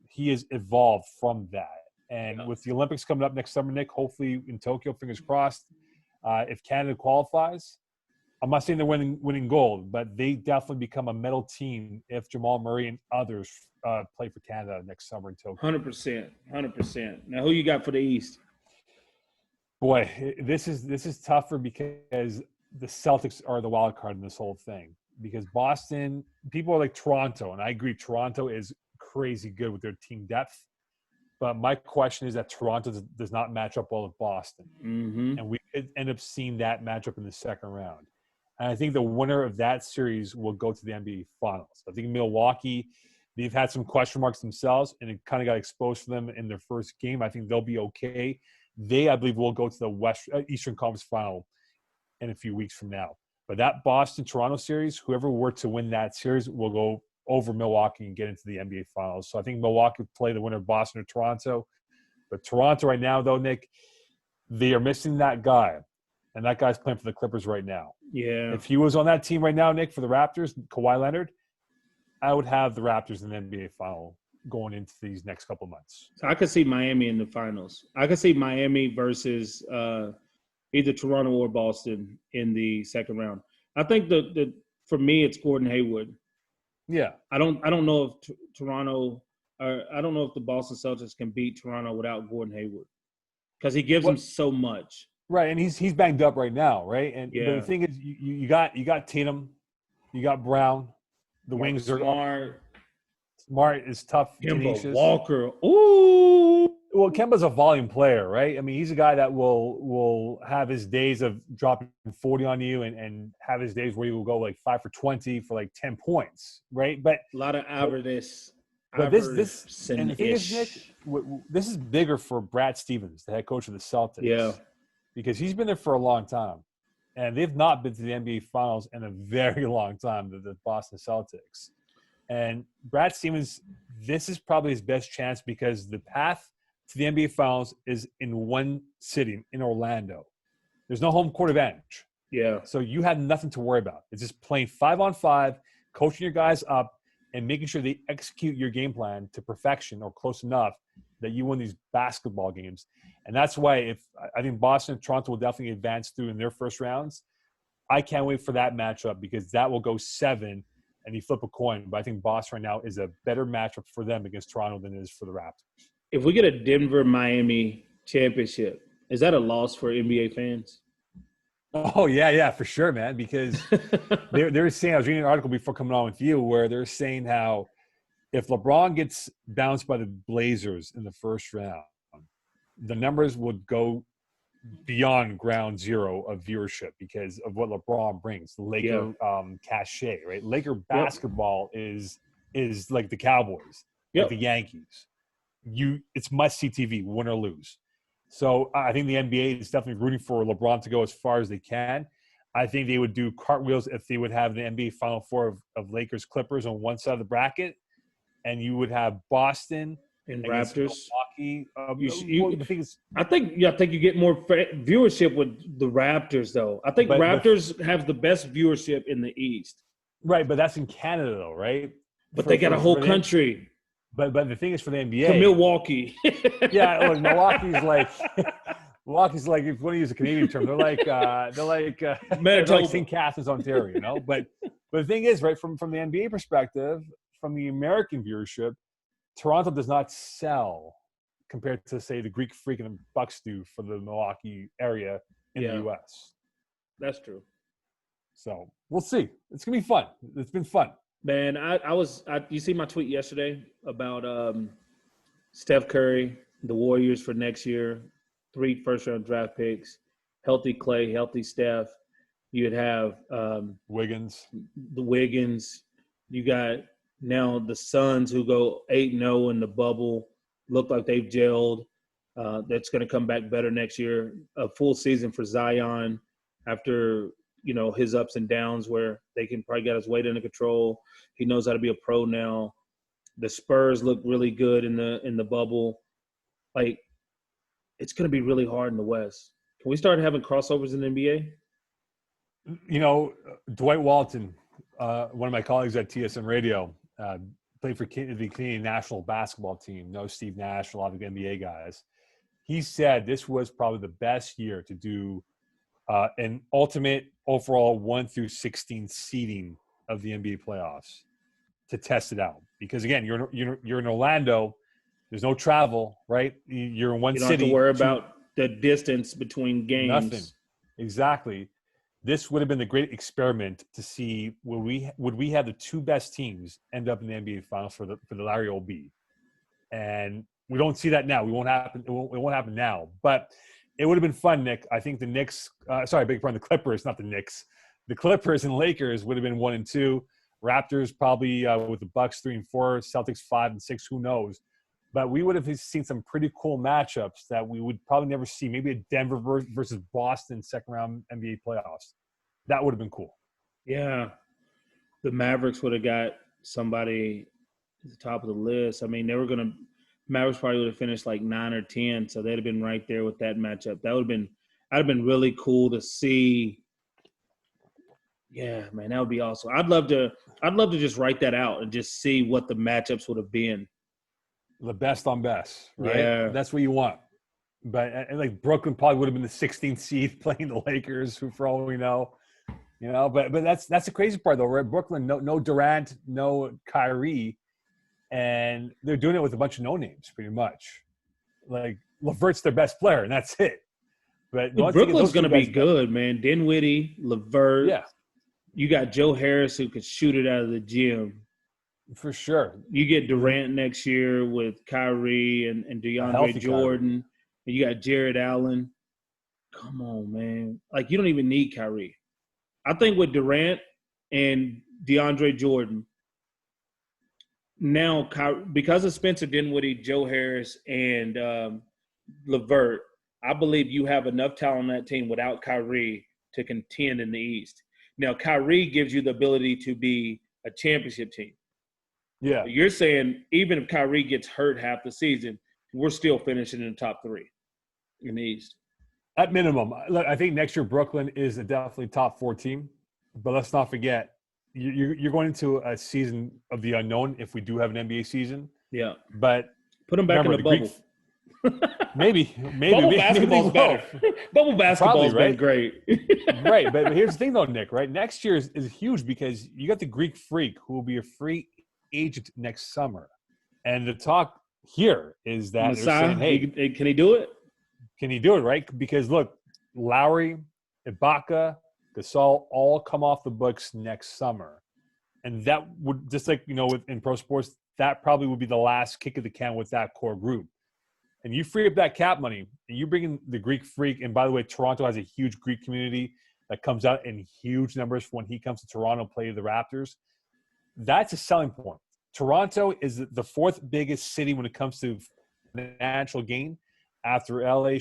He has evolved from that. And with the Olympics coming up next summer, Nick, hopefully in Tokyo, fingers crossed, if Canada qualifies, I'm not saying they're winning gold, but they definitely become a medal team if Jamal Murray and others play for Canada next summer in Tokyo. 100%. Now, who you got for the East? Boy, this is tougher because the Celtics are the wild card in this whole thing. Because Boston, people are like Toronto, and I agree, Toronto is crazy good with their team depth. But my question is that Toronto does not match up well with Boston. Mm-hmm. And we end up seeing that matchup in the second round. And I think the winner of that series will go to the NBA Finals. I think Milwaukee, they've had some question marks themselves, and it kind of got exposed for them in their first game. I think they'll be okay. They, I believe, will go to the Eastern Conference Final in a few weeks from now. But that Boston-Toronto series, whoever were to win that series will go over Milwaukee and get into the NBA Finals. So I think Milwaukee would play the winner of Boston or Toronto. But Toronto right now, though, Nick, they are missing that guy. And that guy's playing for the Clippers right now. Yeah. If he was on that team right now, Nick, for the Raptors, Kawhi Leonard, I would have the Raptors in the NBA Final going into these next couple of months. So I could see Miami in the finals. I could see Miami versus either Toronto or Boston in the second round. I think the for me it's Gordon Hayward. Yeah. I don't know if Toronto or I don't know if the Boston Celtics can beat Toronto without Gordon Hayward because he gives them so much. Right, and he's banged up right now, right? And but the thing is, you got Tatum, you got Brown, the wings are Smart. Smart is tough. Kemba tenacious. Walker. Ooh. Well, Kemba's a volume player, right? I mean, he's a guy that will have his days of dropping 40 on you and have his days where he will go like 5 for 20 for like 10 points, right? But a lot of averageness. But this and the thing is, Nick, this is bigger for Brad Stevens, the head coach of the Celtics. Yeah. Because he's been there for a long time. And they've not been to the NBA Finals in a very long time, the Boston Celtics. And Brad Stevens, this is probably his best chance because the path to the NBA Finals is in one city, in Orlando. There's no home court advantage. Yeah. So you have nothing to worry about. It's just playing 5-on-5, coaching your guys up, and making sure they execute your game plan to perfection or close enough that you win these basketball games. And that's why I think Boston and Toronto will definitely advance through in their first rounds. I can't wait for that matchup because that will go 7 and you flip a coin. But I think Boston right now is a better matchup for them against Toronto than it is for the Raptors. If we get a Denver-Miami championship, is that a loss for NBA fans? Oh, yeah, for sure, man. Because they're saying, I was reading an article before coming on with you where they're saying how if LeBron gets bounced by the Blazers in the first round, the numbers would go beyond ground zero of viewership because of what LeBron brings, the Laker cachet, right? Laker basketball is like the Cowboys, like the Yankees. It's must-see TV, win or lose. So I think the NBA is definitely rooting for LeBron to go as far as they can. I think they would do cartwheels if they would have the NBA Final Four of Lakers Clippers on one side of the bracket, and you would have Boston and Raptors. Milwaukee. I think you get more viewership with the Raptors, though. I think Raptors have the best viewership in the East. Right, but that's in Canada, though, right? But they got a whole country. But the thing is for the NBA. To Milwaukee. Yeah, look, Milwaukee's like if you want to use a Canadian term, they're like St. Catharines, Ontario, you know. But the thing is, right, from the NBA perspective, from the American viewership, Toronto does not sell compared to, say, the Greek Freak and the Bucks do for the Milwaukee area in the U.S. That's true. So we'll see. It's gonna be fun. It's been fun. Man, you see my tweet yesterday about Steph Curry, the Warriors for next year, 3 first-round draft picks, healthy Clay, healthy Steph. You'd have Wiggins. The Wiggins. You got now the Suns who go 8-0 in the bubble, look like they've gelled. That's going to come back better next year. A full season for Zion after his ups and downs where they can probably get his weight under control. He knows how to be a pro now. The Spurs look really good in the bubble. Like, it's going to be really hard in the West. Can we start having crossovers in the NBA? Dwight Walton, one of my colleagues at TSN Radio, played for the Canadian national basketball team. Knows Steve Nash, a lot of the NBA guys. He said this was probably the best year to do an ultimate overall 1 through 16 seeding of the NBA playoffs to test it out. Because again, you're in Orlando. There's no travel, right? You're in one city. You don't have to worry about the distance between games. Nothing. Exactly. This would have been the great experiment to see would we have the two best teams end up in the NBA Finals for the Larry OB, and we don't see that now. It won't happen now. But it would have been fun, Nick. I think the Knicks. The Clippers, not the Knicks. The Clippers and Lakers would have been 1 and 2. Raptors probably with the Bucks 3 and 4. Celtics 5 and 6. Who knows? But we would have seen some pretty cool matchups that we would probably never see. Maybe a Denver versus Boston second round NBA playoffs. That would have been cool. Yeah. The Mavericks would have got somebody at the top of the list. I mean, Mavericks probably would have finished like 9 or 10, so they'd have been right there with that matchup. That'd have been really cool to see. Yeah, man, that would be awesome. I'd love to just write that out and just see what the matchups would have been. The best on best, right? Yeah. That's what you want. But like Brooklyn probably would have been the 16th seed playing the Lakers, who for all we know, But that's the crazy part though, right? Brooklyn, no Durant, no Kyrie, and they're doing it with a bunch of no names, pretty much. Like LeVert's their best player, and that's it. But Brooklyn's going to be good, man. Dinwiddie, LeVert. Yeah. You got Joe Harris who could shoot it out of the gym. For sure. You get Durant next year with Kyrie and DeAndre Jordan. And you got Jared Allen. Come on, man. Like, you don't even need Kyrie. I think with Durant and DeAndre Jordan, now because of Spencer Dinwiddie, Joe Harris, and LeVert, I believe you have enough talent on that team without Kyrie to contend in the East. Now, Kyrie gives you the ability to be a championship team. Yeah. You're saying even if Kyrie gets hurt half the season, we're still finishing in the top 3 in the East. At minimum. Look, I think next year Brooklyn is a definitely top 4 team. But let's not forget, you're going into a season of the unknown if we do have an NBA season. Yeah. But put them back in the bubble. Maybe. Bubble basketball's better. Bubble basketball's been great. Right. But here's the thing, though, Nick, right? Next year is huge because you got the Greek Freak who will be a free agent next summer. And the talk here is that they're saying, hey, can he do it? Can he do it, right? Because, look, Lowry, Ibaka, Gasol all come off the books next summer. And that would, just like, in pro sports, that probably would be the last kick of the can with that core group. And you free up that cap money, and you bring in the Greek Freak. And by the way, Toronto has a huge Greek community that comes out in huge numbers when he comes to Toronto to play the Raptors. That's a selling point. Toronto is the 4th biggest city when it comes to financial gain after LA.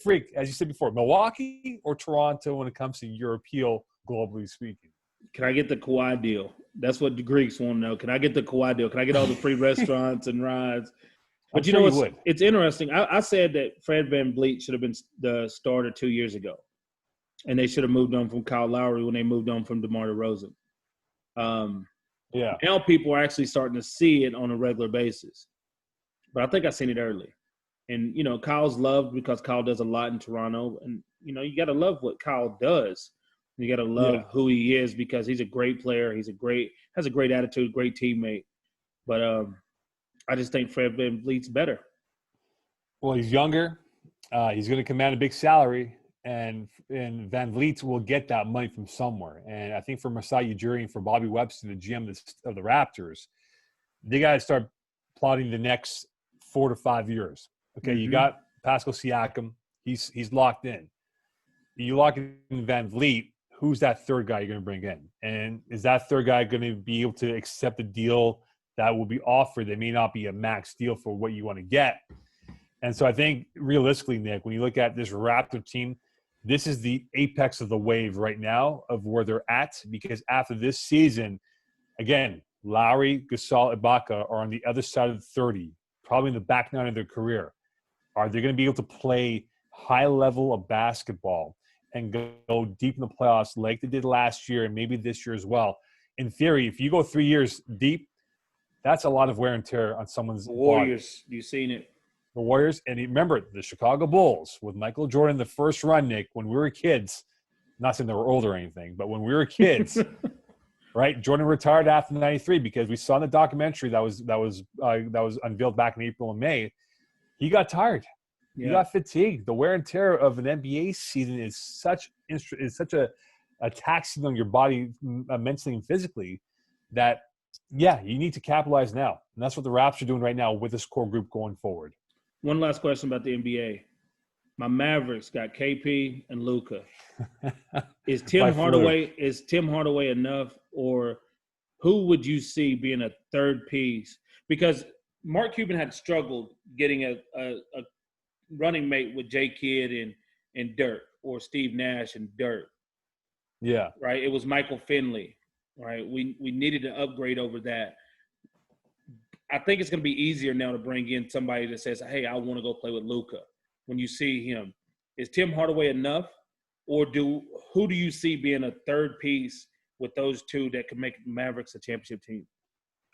Freak, as you said before, Milwaukee or Toronto when it comes to your appeal, globally speaking. Can I get the Kawhi deal? That's what the Greeks want to know. Can I get the Kawhi deal? Can I get all the free restaurants and rides? But it's interesting. I said that Fred VanVleet should have been the starter 2 years ago, and they should have moved on from Kyle Lowry when they moved on from DeMar DeRozan. Yeah. Now people are actually starting to see it on a regular basis. But I think I seen it early. And, Kyle's loved because Kyle does a lot in Toronto. And, you got to love what Kyle does. You got to love who he is because he's a great player. Has a great attitude, great teammate. But I just think Fred VanVleet's better. Well, he's younger. He's going to command a big salary. And VanVleet will get that money from somewhere. And I think for Masai Ujiri and for Bobby Webster, the GM of the Raptors, they got to start plotting the next 4 to 5 years. Okay, You got Pascal Siakam. He's locked in. You lock in VanVleet, who's that third guy you're going to bring in? And is that third guy going to be able to accept a deal that will be offered that may not be a max deal for what you want to get? And so I think realistically, Nick, when you look at this Raptor team, this is the apex of the wave right now of where they're at, because after this season, again, Lowry, Gasol, Ibaka are on the other side of 30, probably in the back nine of their career. Are they going to be able to play high level of basketball and go deep in the playoffs like they did last year and maybe this year as well? In theory, if you go 3 years deep, that's a lot of wear and tear on someone's Warriors, body. you've seen it. The Warriors, and remember, the Chicago Bulls with Michael Jordan, the first run, Nick, when we were kids, not saying they were old or anything, but when we were kids, right? Jordan retired after '93 because we saw in the documentary that was unveiled back in April and May. He got tired. Yeah. He got fatigued. The wear and tear of an NBA season is such a taxing on your body mentally and physically that, yeah, you need to capitalize now. And that's what the Raps are doing right now with this core group going forward. One last question about the NBA. My Mavericks got KP and Luka. Is Tim Hardaway enough, or who would you see being a third piece? Because Mark Cuban had struggled getting a running mate with J. Kidd and Dirk, or Steve Nash and Dirk. Yeah. Right? It was Michael Finley. Right? We needed to upgrade over that. I think it's going to be easier now to bring in somebody that says, hey, I want to go play with Luka. When you see him, is Tim Hardaway enough, or who do you see being a third piece with those two that could make Mavericks a championship team?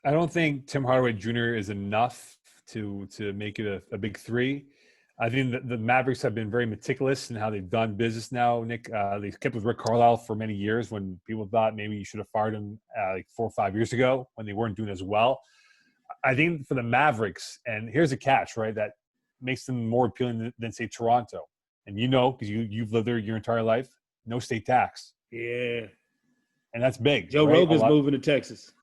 I don't think Tim Hardaway Jr. is enough to make it a big three. I think that the Mavericks have been very meticulous in how they've done business now, Nick. They kept with Rick Carlisle for many years when people thought maybe you should have fired him like 4 or 5 years ago when they weren't doing as well. I think for the Mavericks, and here's a catch, right, that makes them more appealing than say, Toronto. And because you've lived there your entire life, no state tax. Yeah. And that's big. Joe Rogan's moving to Texas.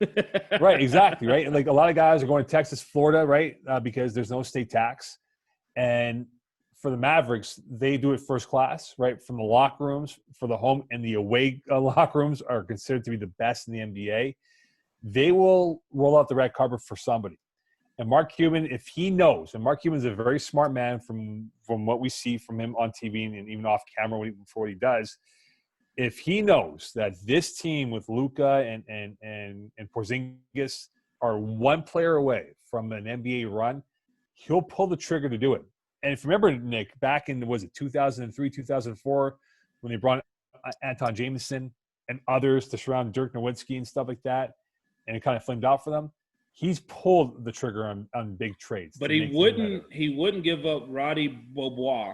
Right, exactly, right? Like a lot of guys are going to Texas, Florida, right, because there's no state tax. And for the Mavericks, they do it first class, right? From the locker rooms, for the home and the away locker rooms are considered to be the best in the NBA. They will roll out the red carpet for somebody. And Mark Cuban, if he knows, and Mark Cuban's a very smart man from what we see from him on TV and even off camera for what he does, if he knows that this team with Luka and Porzingis are one player away from an NBA run, he'll pull the trigger to do it. And if you remember, Nick, back in, 2003, 2004, when they brought Anton Jameson and others to surround Dirk Nowitzki and stuff like that, and it kind of flamed out for them, he's pulled the trigger on big trades. But he wouldn't give up Roddy Beaubois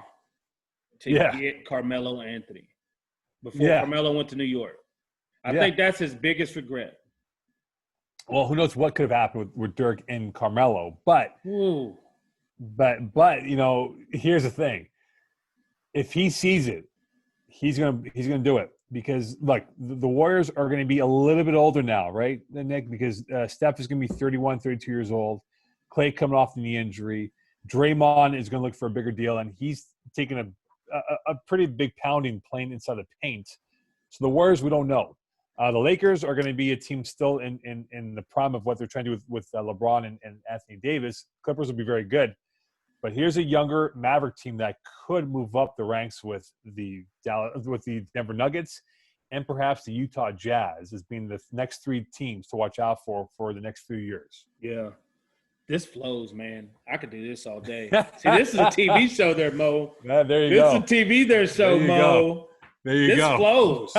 to get Carmelo Anthony before Carmelo went to New York. I think that's his biggest regret. Well, who knows what could have happened with Dirk and Carmelo, but here's the thing: if he sees it, he's gonna do it. Because, look, the Warriors are going to be a little bit older now, right, Nick? Because Steph is going to be 31, 32 years old. Klay coming off the knee injury. Draymond is going to look for a bigger deal, and he's taking a pretty big pounding playing inside the paint. So the Warriors, we don't know. The Lakers are going to be a team still in the prime of what they're trying to do with LeBron and Anthony Davis. Clippers will be very good. But here's a younger Maverick team that could move up the ranks with the Denver Nuggets and perhaps the Utah Jazz as being the next three teams to watch out for the next few years. Yeah. This flows, man. I could do this all day. See, this is a TV show there, Mo. Yeah, there you go. This is a TV show, Mo. There you go. This flows.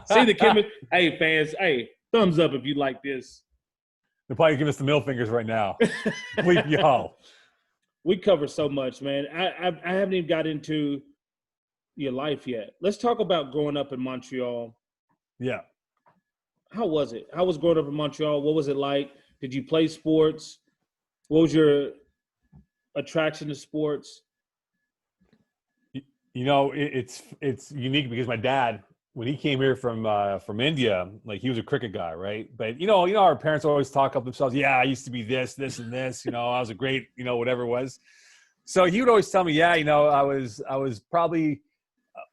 See the chemistry. Hey, fans. Hey, thumbs up if you like this. They're probably giving us the middle fingers right now. Bleep y'all. We cover so much, man. I haven't even got into your life yet. Let's talk about growing up in Montreal. Yeah. How was it? How was growing up in Montreal? What was it like? Did you play sports? What was your attraction to sports? It's unique because my dad, when he came here from India, like he was a cricket guy, right? But our parents always talk up themselves. Yeah, I used to be this, and this. I was a great, whatever it was. So he would always tell me, yeah, I was probably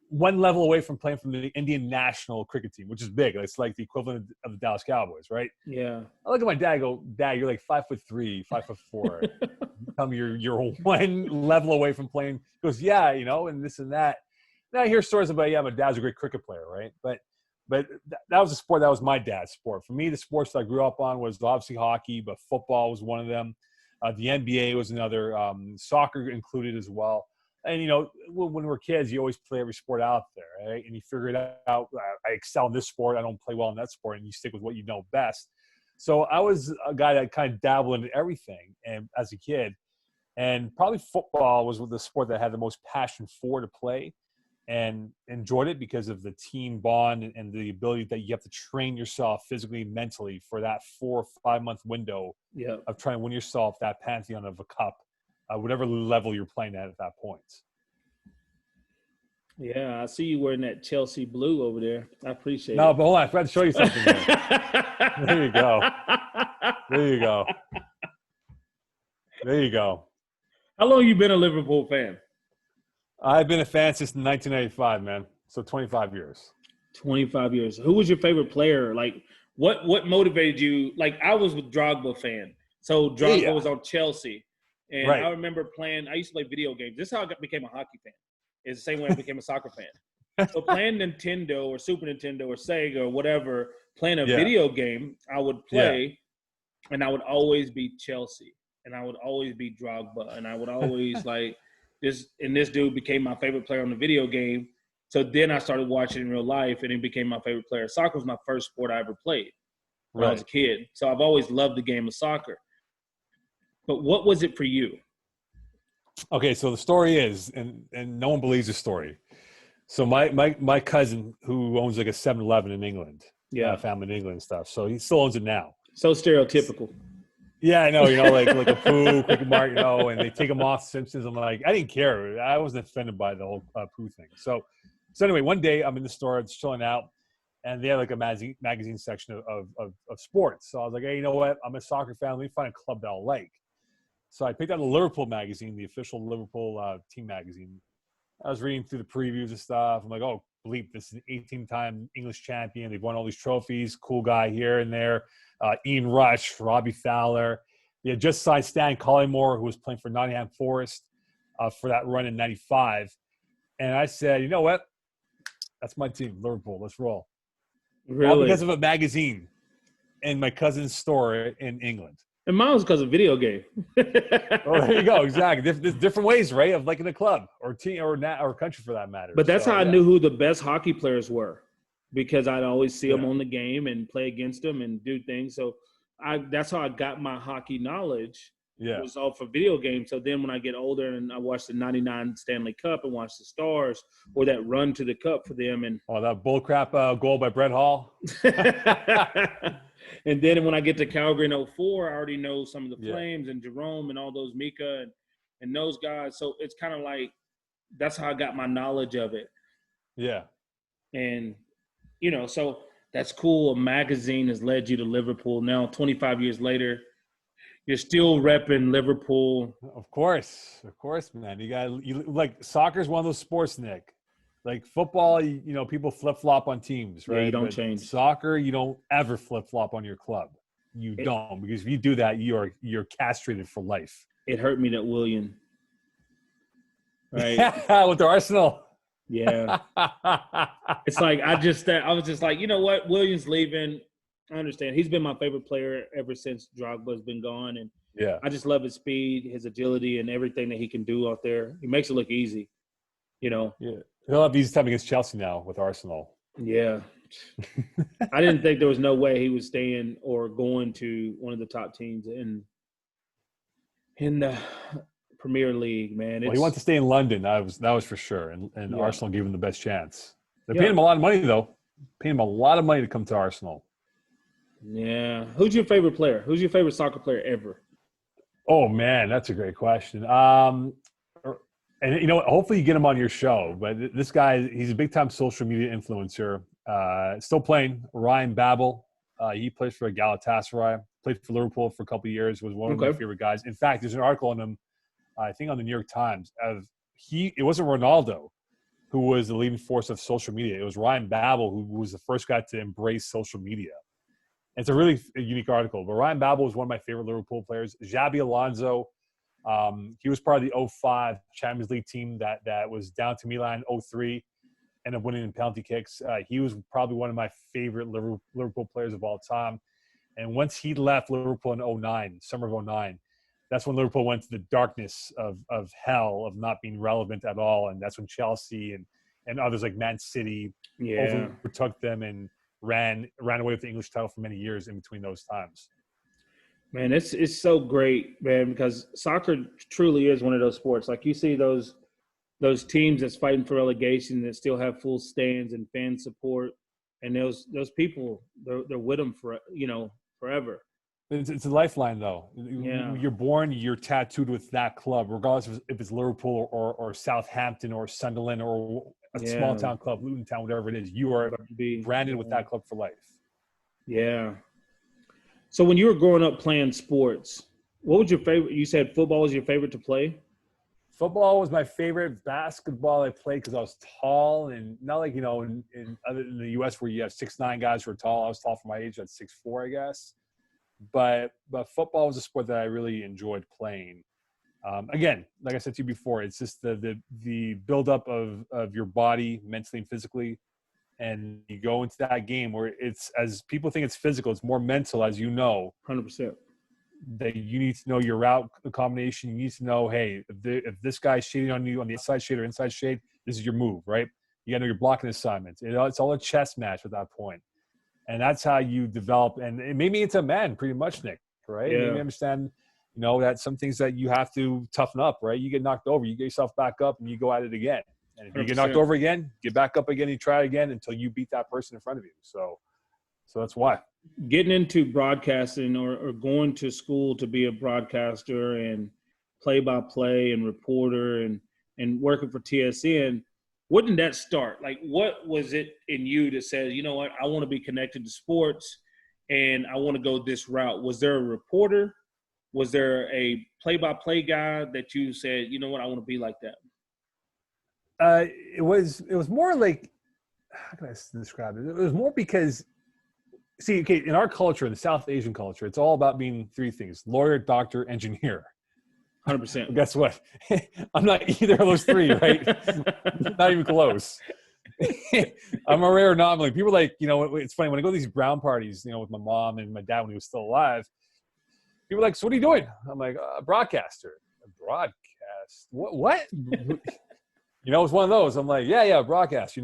one level away from playing from the Indian national cricket team, which is big. It's like the equivalent of the Dallas Cowboys, right? Yeah. I look at my dad and go, Dad, you're like 5'3", 5'4". Tell me you're one level away from playing. He goes, yeah, and this and that. Now I hear stories about, my dad's a great cricket player, right? But that was a sport that was my dad's sport. For me, the sports that I grew up on was obviously hockey, but football was one of them. The NBA was another. Soccer included as well. And, when we were kids, you always play every sport out there, right? And you figure it out. I excel in this sport. I don't play well in that sport. And you stick with what you know best. So I was a guy that kind of dabbled in everything and as a kid. And probably football was the sport that I had the most passion for to play and enjoyed it because of the team bond and the ability that you have to train yourself physically and mentally for that 4 or 5 month window of trying to win yourself that pantheon of a cup, whatever level you're playing at that point. Yeah, I see you wearing that Chelsea blue over there. I appreciate it. No, but hold on. I forgot to show you something there. There you go. There you go. There you go. How long have you been a Liverpool fan? I've been a fan since 1995, man. So 25 years. 25 years. Who was your favorite player? Like, what motivated you? Like, I was with Drogba fan. So Drogba was on Chelsea. And I remember playing – I used to play video games. This is how I became a hockey fan. It's the same way I became a soccer fan. So playing Nintendo or Super Nintendo or Sega or whatever, playing a video game, I would play, and I would always be Chelsea. And I would always be Drogba. And I would always this dude became my favorite player on the video game. So then I started watching in real life, and it became my favorite player. Soccer was my first sport I ever played when I was a kid. So I've always loved the game of soccer. But what was it for you? Okay, so the story is, and no one believes the story. So my cousin, who owns like a 7-Eleven in England, family in England and stuff. So he still owns it now. So stereotypical. Yeah, I know, like a Pooh, Cricket Mart, and they take them off Simpsons. I'm like, I didn't care. I wasn't offended by the whole Pooh thing. So anyway, one day I'm in the store, just chilling out, and they have like a magazine section of sports. So I was like, hey, you know what? I'm a soccer fan. Let me find a club that I'll like. So I picked out a Liverpool magazine, the official Liverpool team magazine. I was reading through the previews and stuff. I'm like, oh, bleep, this is an 18-time English champion. They've won all these trophies. Cool guy here and there. Ian Rush, Robbie Fowler. They had just signed Stan Collymore, who was playing for Nottingham Forest for that run in '95. And I said, you know what? That's my team, Liverpool. Let's roll. Really? All because of a magazine in my cousin's store in England. And mine was because of video game. Well, there you go. Exactly. There's different ways, right, of liking a club or team or country for that matter. But that's how I knew who the best hockey players were, because I'd always see them on the game and play against them and do things. So that's how I got my hockey knowledge. Yeah. It was all for video games. So then when I get older and I watch the 99 Stanley Cup and watch the Stars or that run to the Cup for them. And that bullcrap goal by Brett Hall. And then when I get to Calgary in 04, I already know some of the Flames and Jerome and all those Mika and those guys. So it's kind of like that's how I got my knowledge of it. Yeah. And, so that's cool. A magazine has led you to Liverpool. Now, 25 years later, you're still repping Liverpool. Of course, man. You like soccer is one of those sports, Nick. Like football, people flip-flop on teams, right? Yeah, you don't change. Soccer, you don't ever flip-flop on your club. You don't, because if you do that, you're castrated for life. It hurt me that Willian, right? With the Arsenal. Yeah. It's like I was just like, you know what? Willian's leaving. I understand. He's been my favorite player ever since Drogba's been gone. And I just love his speed, his agility, and everything that he can do out there. He makes it look easy, Yeah. He'll have easy time against Chelsea now with Arsenal. Yeah. I didn't think there was no way he was staying or going to one of the top teams in the Premier League, man. Well, he wanted to stay in London. That was for sure. And Arsenal gave him the best chance. They're paying him a lot of money, though. Paying him a lot of money to come to Arsenal. Yeah. Who's your favorite player? Who's your favorite soccer player ever? Oh, man, that's a great question. And, hopefully you get him on your show. But this guy, he's a big-time social media influencer. Still playing, Ryan Babel. He plays for Galatasaray. Played for Liverpool for a couple of years. Was one of my favorite guys. In fact, there's an article on him, I think on the New York Times. It wasn't Ronaldo who was the leading force of social media. It was Ryan Babel who was the first guy to embrace social media. It's a really unique article. But Ryan Babel was one of my favorite Liverpool players. Xabi Alonso. He was part of the 05 Champions League team that was down to Milan 03. ended up winning in penalty kicks. He was probably one of my favorite Liverpool players of all time. And once he left Liverpool in 09, summer of 09, that's when Liverpool went to the darkness of hell, of not being relevant at all. And that's when Chelsea and others like Man City overtook them and ran away with the English title for many years in between those times. Man, it's so great, man, because soccer truly is one of those sports. Like you see those teams that's fighting for relegation that still have full stands and fan support, and those people they're with them for forever. It's a lifeline, though. Yeah. You're born, you're tattooed with that club, regardless of if it's Liverpool or Southampton or Sunderland or a small town club, Luton Town, whatever it is. You are branded with that club for life. Yeah. So when you were growing up playing sports, what was your favorite? You said football was your favorite to play? Football was my favorite. Basketball I played because I was tall, and not like, in the U.S. where you have 6'9" guys who are tall. I was tall for my age. At 6'4", I guess. But football was a sport that I really enjoyed playing. Again, like I said to you before, it's just the buildup of your body mentally and physically. And you go into that game where it's, as people think it's physical, it's more mental, as you know. 100%. That you need to know your route combination. You need to know, hey, if this guy's shading on you on the inside shade or inside shade, this is your move, right? You got to know your blocking assignments. It's all a chess match at that point. And that's how you develop. And it made me into a man pretty much, Nick, right? Yeah. It made me understand, that some things that you have to toughen up, right? You get knocked over, you get yourself back up, and you go at it again. And if you 100%. get knocked over again, get back up again, you try again until you beat that person in front of you. So that's why. Getting into broadcasting or going to school to be a broadcaster and play-by-play and reporter and working for TSN, wouldn't that start? Like, what was it in you that said, you know what, I want to be connected to sports and I want to go this route? Was there a reporter? Was there a play-by-play guy that you said, you know what, I want to be like that? It was more like, how can I describe it? It was more because, see, okay, in our culture, in the South Asian culture, it's all about being three things: lawyer, doctor, engineer. 100%. Guess what? I'm not either of those three, right? Not even close. I'm a rare anomaly. People are like, it's funny, when I go to these brown parties, with my mom and my dad when he was still alive, people are like, so what are you doing? I'm like, a broadcaster. A broadcast? What? It's one of those. I'm like, yeah, broadcast,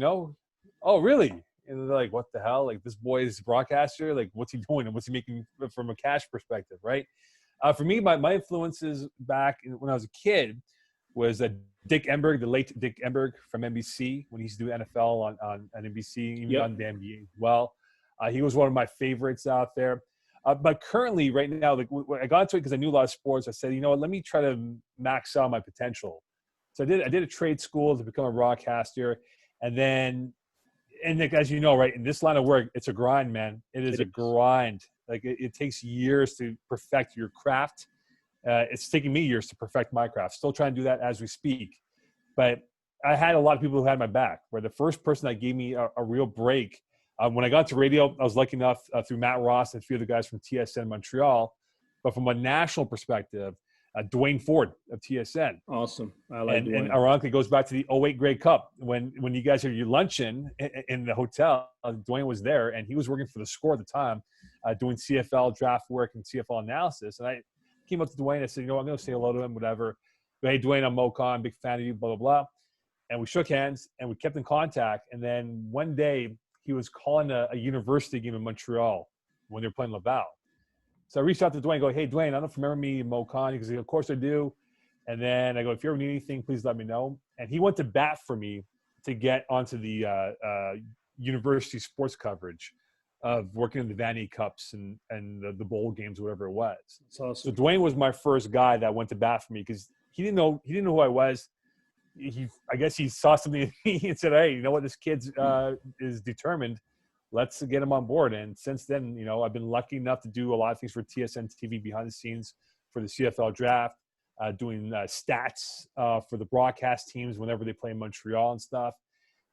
Oh, really? And they're like, what the hell? Like, this boy is a broadcaster? Like, what's he doing? And what's he making from a cash perspective, right? For me, my influences back when I was a kid was Dick Enberg, the late Dick Enberg from NBC, when he used to do NFL on NBC, even on the NBA as well. He was one of my favorites out there. But currently, right now, like, I got into it because I knew a lot of sports. I said, let me try to max out my potential. So I did a trade school to become a broadcaster. And then, Nick, as you know, right, in this line of work, it's a grind, man. It is a grind. Like, it takes years to perfect your craft. It's taking me years to perfect my craft. Still trying to do that as we speak. But I had a lot of people who had my back, where the first person that gave me a real break, when I got to radio, I was lucky enough through Matt Ross and a few of the guys from TSN Montreal. But from a national perspective, Dwayne Ford of TSN. Awesome. I like Dwayne. And ironically, it goes back to the 08 Grey Cup. When you guys had your luncheon in the hotel, Dwayne was there, and he was working for The Score at the time, doing CFL draft work and CFL analysis. And I came up to Dwayne. I said, I'm going to say hello to him, whatever. But, hey, Dwayne, I'm Mo Khan, big fan of you, blah, blah, blah. And we shook hands, and we kept in contact. And then one day, he was calling a university game in Montreal when they were playing Laval. So I reached out to Dwayne, go, hey, Dwayne, I don't know if you remember me, Mo Khan. He goes, of course I do. And then I go, if you ever need anything, please let me know. And he went to bat for me to get onto the university sports coverage of working in the Vanity Cups and the bowl games, whatever it was. That's awesome. So Dwayne was my first guy that went to bat for me because he didn't know who I was. I guess he saw something in me and said, hey, you know what, this kid is determined. Let's get him on board. And since then, I've been lucky enough to do a lot of things for TSN TV behind the scenes for the CFL draft, doing stats for the broadcast teams whenever they play in Montreal and stuff.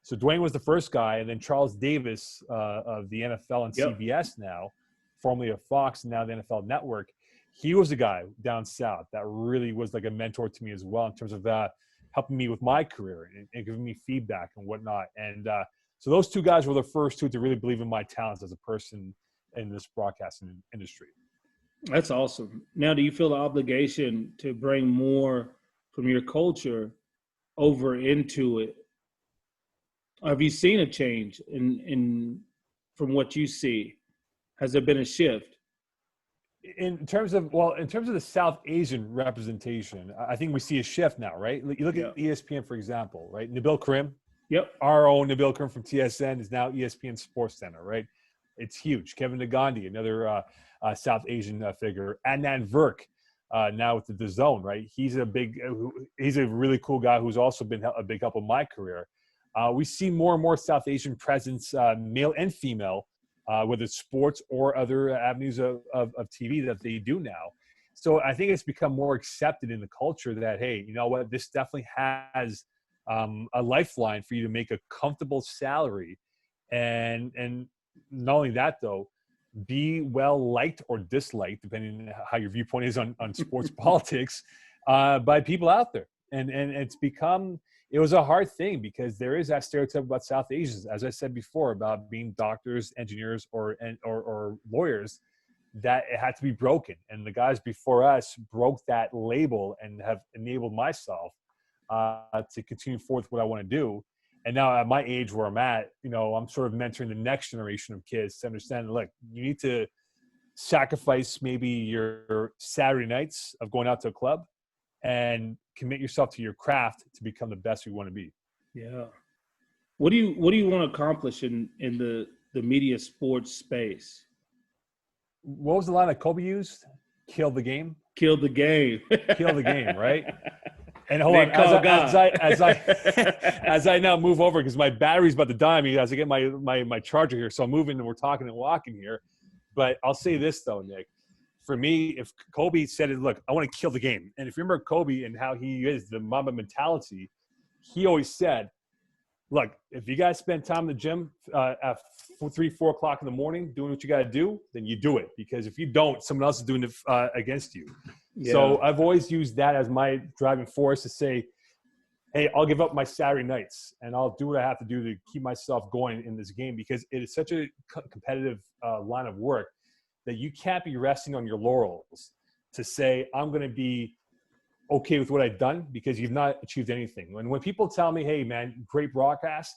So Dwayne was the first guy. And then Charles Davis of the NFL and CBS now, formerly of Fox and now the NFL Network. He was the guy down south that really was like a mentor to me as well in terms of helping me with my career and giving me feedback and whatnot. And so those two guys were the first two to really believe in my talents as a person in this broadcasting industry. That's awesome. Now, do you feel the obligation to bring more from your culture over into it? Have you seen a change in from what you see? Has there been a shift? In terms of the South Asian representation, I think we see a shift now, right? You look at ESPN, for example, right? Nabil Karim, our own Nabil Karim from TSN is now ESPN Sports Center, right? It's huge. Kevin Nagandi, another South Asian figure. Adnan Virk, now with the DAZN, right? He's a really cool guy who's also been a big help in my career. We see more and more South Asian presence, male and female, whether it's sports or other avenues of TV that they do now. So I think it's become more accepted in the culture that, hey, you know what, this definitely has a lifeline for you to make a comfortable salary. And not only that, though, be well liked or disliked, depending on how your viewpoint is on sports politics, by people out there. And it's become – it was a hard thing because there is that stereotype about South Asians, as I said before, about being doctors, engineers, or lawyers, that it had to be broken. And the guys before us broke that label and have enabled myself to continue forth what I want to do. And now at my age where I'm at, you know, I'm sort of mentoring the next generation of kids to understand, look, you need to sacrifice maybe your Saturday nights of going out to a club and commit yourself to your craft to become the best you want to be. Yeah. What do you want to accomplish in the media sports space? What was the line that Kobe used? Kill the game. Kill the game. Kill the game, right? And hold on, as I now move over, because my battery's about to die on me as I get my charger here. So I'm moving and we're talking and walking here. But I'll say this though, Nick. For me, if Kobe said it, look, I want to kill the game. And if you remember Kobe and how he is, the Mamba mentality, he always said, look, if you guys spend time in the gym at 3, 4 o'clock in the morning doing what you got to do, then you do it. Because if you don't, someone else is doing it against you. Yeah. So I've always used that as my driving force to say, hey, I'll give up my Saturday nights and I'll do what I have to do to keep myself going in this game, because it is such a competitive line of work that you can't be resting on your laurels to say, I'm going to be okay with what I've done, because you've not achieved anything. And when people tell me, hey, man, great broadcast,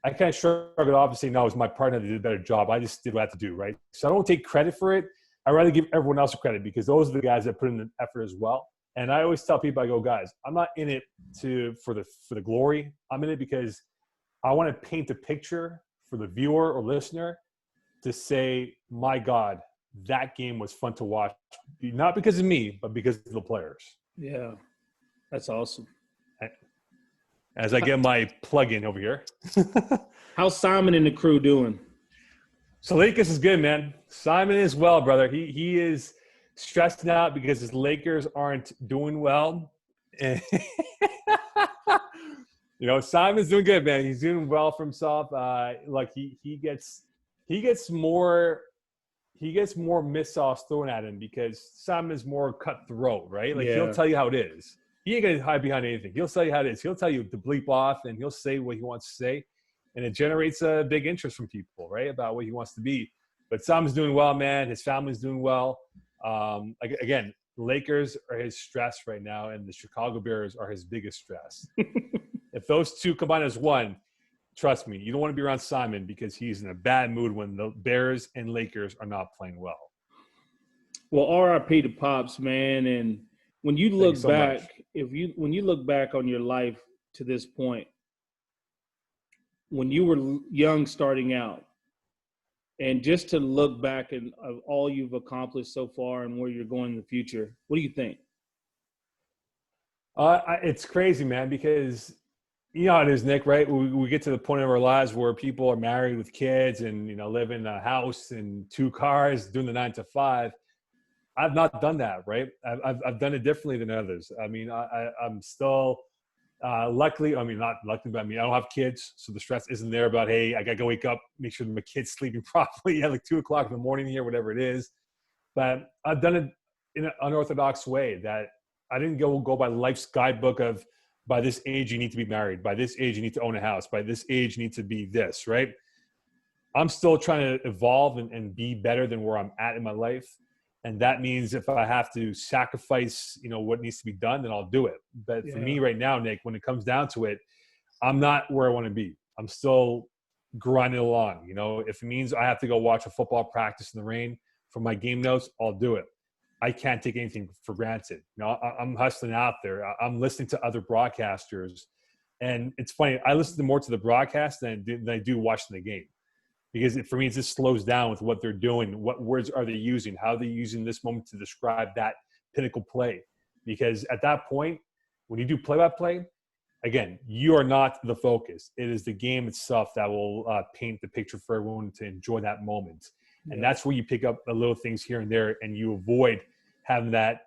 I kind of shrug it off and say, no, it was my partner that did a better job. I just did what I had to do, right? So I don't take credit for it. I'd rather give everyone else credit, because those are the guys that put in the effort as well. And I always tell people, I go, guys, I'm not in it for the glory. I'm in it because I want to paint a picture for the viewer or listener to say, my God, that game was fun to watch, not because of me, but because of the players. Yeah, that's awesome. As I get my plug-in over here. How's Simon and the crew doing? So Lakers is good, man. Simon is well, brother. He is stressing out because his Lakers aren't doing well. And you know, Simon's doing good, man. He's doing well for himself. Like he gets more missiles thrown at him because Simon is more cutthroat, right? Like he'll tell you how it is. He ain't gonna hide behind anything. He'll tell you how it is. He'll tell you to bleep off, and he'll say what he wants to say, and it generates a big interest from people, right, about what he wants to be. But Simon's doing well, man. His family's doing well. Again, the Lakers are his stress right now, and the Chicago Bears are his biggest stress. If those two combine as one, trust me, you don't want to be around Simon, because he's in a bad mood when the Bears and Lakers are not playing well. Well, RIP to Pops, man. And when you look back, when you look back on your life to this point, when you were young starting out, and just to look back and of all you've accomplished so far and where you're going in the future, what do you think? It's crazy, man, because you know how it is, Nick, right? We get to the point of our lives where people are married with kids and, you know, live in a house and 2 cars, doing the 9 to 5. I've not done that, right? I've done it differently than others. I mean, I'm still luckily, I mean, not luckily, but I mean, I don't have kids, so the stress isn't there about, hey, I got to go wake up, make sure my kid's sleeping properly at like 2 o'clock in the morning here, whatever it is. But I've done it in an unorthodox way that I didn't go by life's guidebook of by this age, you need to be married. By this age, you need to own a house. By this age, you need to be this, right? I'm still trying to evolve and be better than where I'm at in my life. And that means if I have to sacrifice, what needs to be done, then I'll do it. But for me right now, Nick, when it comes down to it, I'm not where I want to be. I'm still grinding along. If it means I have to go watch a football practice in the rain for my game notes, I'll do it. I can't take anything for granted. I'm hustling out there. I'm listening to other broadcasters. And it's funny, I listen more to the broadcast than I do watching the game. Because for me, it just slows down with what they're doing. What words are they using? How are they using this moment to describe that pinnacle play? Because at that point, when you do play-by-play, again, you are not the focus. It is the game itself that will paint the picture for everyone to enjoy that moment. And that's where you pick up the little things here and there, and you avoid having that,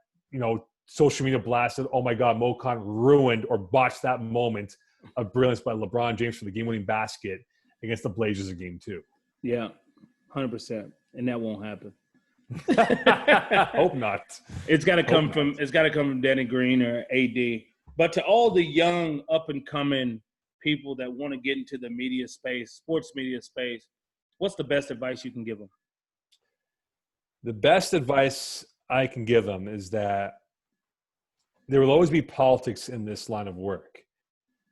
social media blasted, oh my God, Mo Khan ruined or botched that moment of brilliance by LeBron James for the game-winning basket against the Blazers in Game 2. Yeah, 100%. And that won't happen. Hope not. It's got to come from Danny Green or AD. But to all the young up-and-coming people that want to get into the media space, sports media space, what's the best advice you can give them? The best advice I can give them is that there will always be politics in this line of work.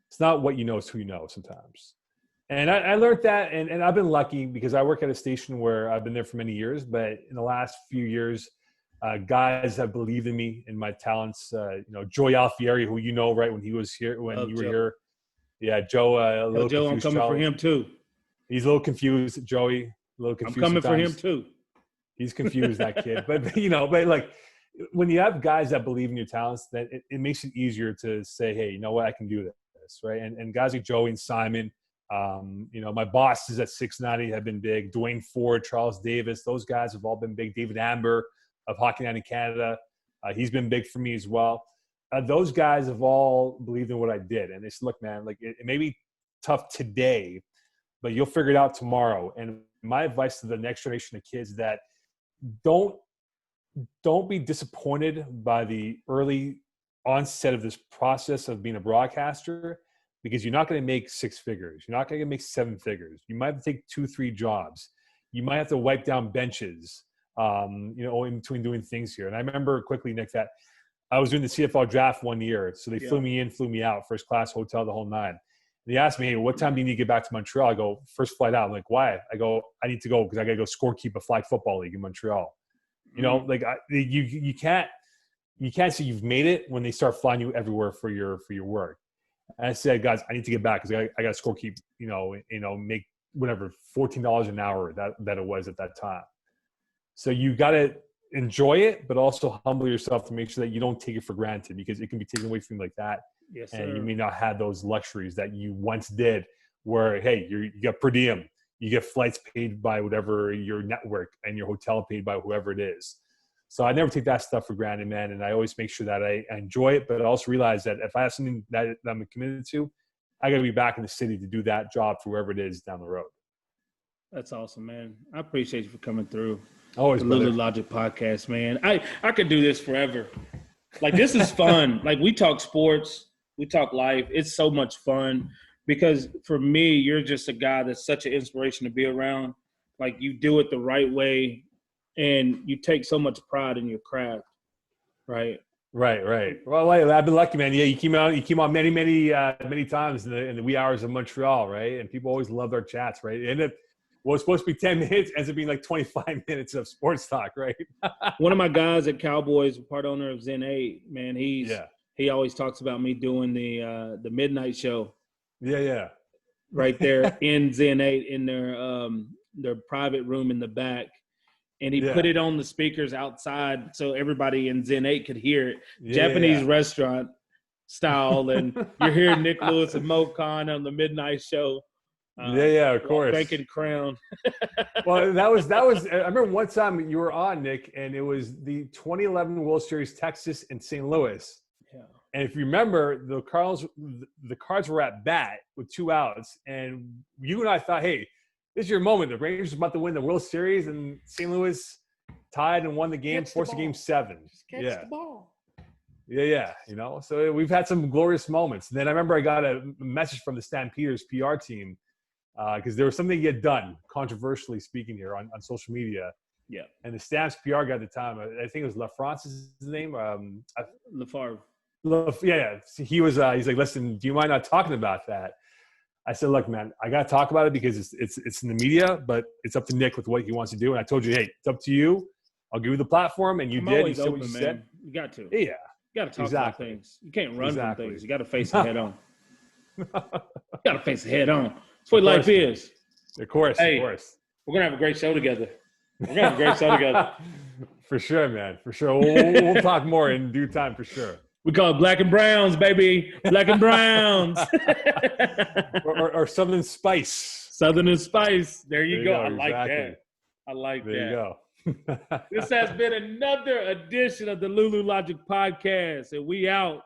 It's not what you know, it's who you know sometimes. And I learned that, and I've been lucky because I work at a station where I've been there for many years, but in the last few years, guys have believed in me and my talents. Joey Alfieri, who right, when he was here, when you were here. Yeah, Joe. Joe, I'm coming for him too. He's a little confused, Joey. A little confused. I'm coming sometimes. for him too. He's confused, that kid. But but like when you have guys that believe in your talents, that it makes it easier to say, hey, you know what, I can do this, right? And guys like Joey and Simon. My bosses at 690 have been big. Dwayne Ford, Charles Davis, those guys have all been big. David Amber of Hockey Night in Canada, he's been big for me as well. Those guys have all believed in what I did. And they said, look, man, like it may be tough today, but you'll figure it out tomorrow. And my advice to the next generation of kids is that don't be disappointed by the early onset of this process of being a broadcaster, because you're not going to make six figures. You're not going to make seven figures. You might have to take 2-3 jobs. You might have to wipe down benches, in between doing things here. And I remember quickly, Nick, that I was doing the CFL draft one year. So they flew me in, flew me out, first class hotel, the whole nine. And they asked me, hey, what time do you need to get back to Montreal? I go, first flight out. I'm like, why? I go, I need to go because I got to go scorekeep a flag football league in Montreal. You can't say you've made it when they start flying you everywhere for your work. And I said, guys, I need to get back because I got to scorekeep, make whatever, $14 an hour that it was at that time. So you got to enjoy it, but also humble yourself to make sure that you don't take it for granted, because it can be taken away from you like that. Yes, and sir. You may not have those luxuries that you once did where, hey, you get per diem, you get flights paid by whatever your network and your hotel paid by whoever it is. So I never take that stuff for granted, man. And I always make sure that I enjoy it, but I also realize that if I have something that I'm committed to, I got to be back in the city to do that job for whoever it is down the road. That's awesome, man. I appreciate you for coming through. Always, the Little Logic podcast, man. I could do this forever. Like, this is fun. Like, we talk sports, we talk life. It's so much fun because for me, you're just a guy that's such an inspiration to be around. Like, you do it the right way, and you take so much pride in your craft, right? Right. Well, I've been lucky, man. Yeah, you came on many times in the wee hours of Montreal, right? And people always loved our chats, right? And it was supposed to be 10 minutes, ends up being like 25 minutes of sports talk, right? One of my guys at Cowboys, part owner of Zen 8, man, he always talks about me doing the midnight show. Yeah. Right there in Zen 8 in their private room in the back. And he put it on the speakers outside so everybody in Zen 8 could hear it. Japanese restaurant style. And you're hearing Nick Lewis and Mo Khan on the midnight show. Of course. Drinking Crown. Well, that was. I remember one time you were on, Nick, and it was the 2011 World Series, Texas and St. Louis. Yeah. And if you remember, the Cards were at bat with 2 outs, and you and I thought, hey, this is your moment. The Rangers are about to win the World Series, and St. Louis tied and won the game, forced a Game 7. Just catch the ball. Yeah. So we've had some glorious moments. And then I remember I got a message from the Stampeders PR team because there was something he had done, controversially speaking here on social media. Yeah. And the Stamps PR guy at the time, I think it was LaFrance is his name. LaFarve. Yeah. So he's like, listen, do you mind not talking about that? I said, look, man, I got to talk about it because it's in the media, but it's up to Nick with what he wants to do. And I told you, hey, it's up to you. I'll give you the platform. And you did. You said what you said. You got to. Yeah. You got to talk about things. You can't run from things. You got to face it head on. You got to face it head on. That's what life is. Of course. We're going to have a great show together. For sure, man. For sure. We'll talk more in due time for sure. We call it Black and Browns, baby. Black and Browns. or Southern Spice. Southern Spice. There you go. I like exactly. that. I like that. There you go. This has been another edition of the Lulu Logic Podcast, and we out.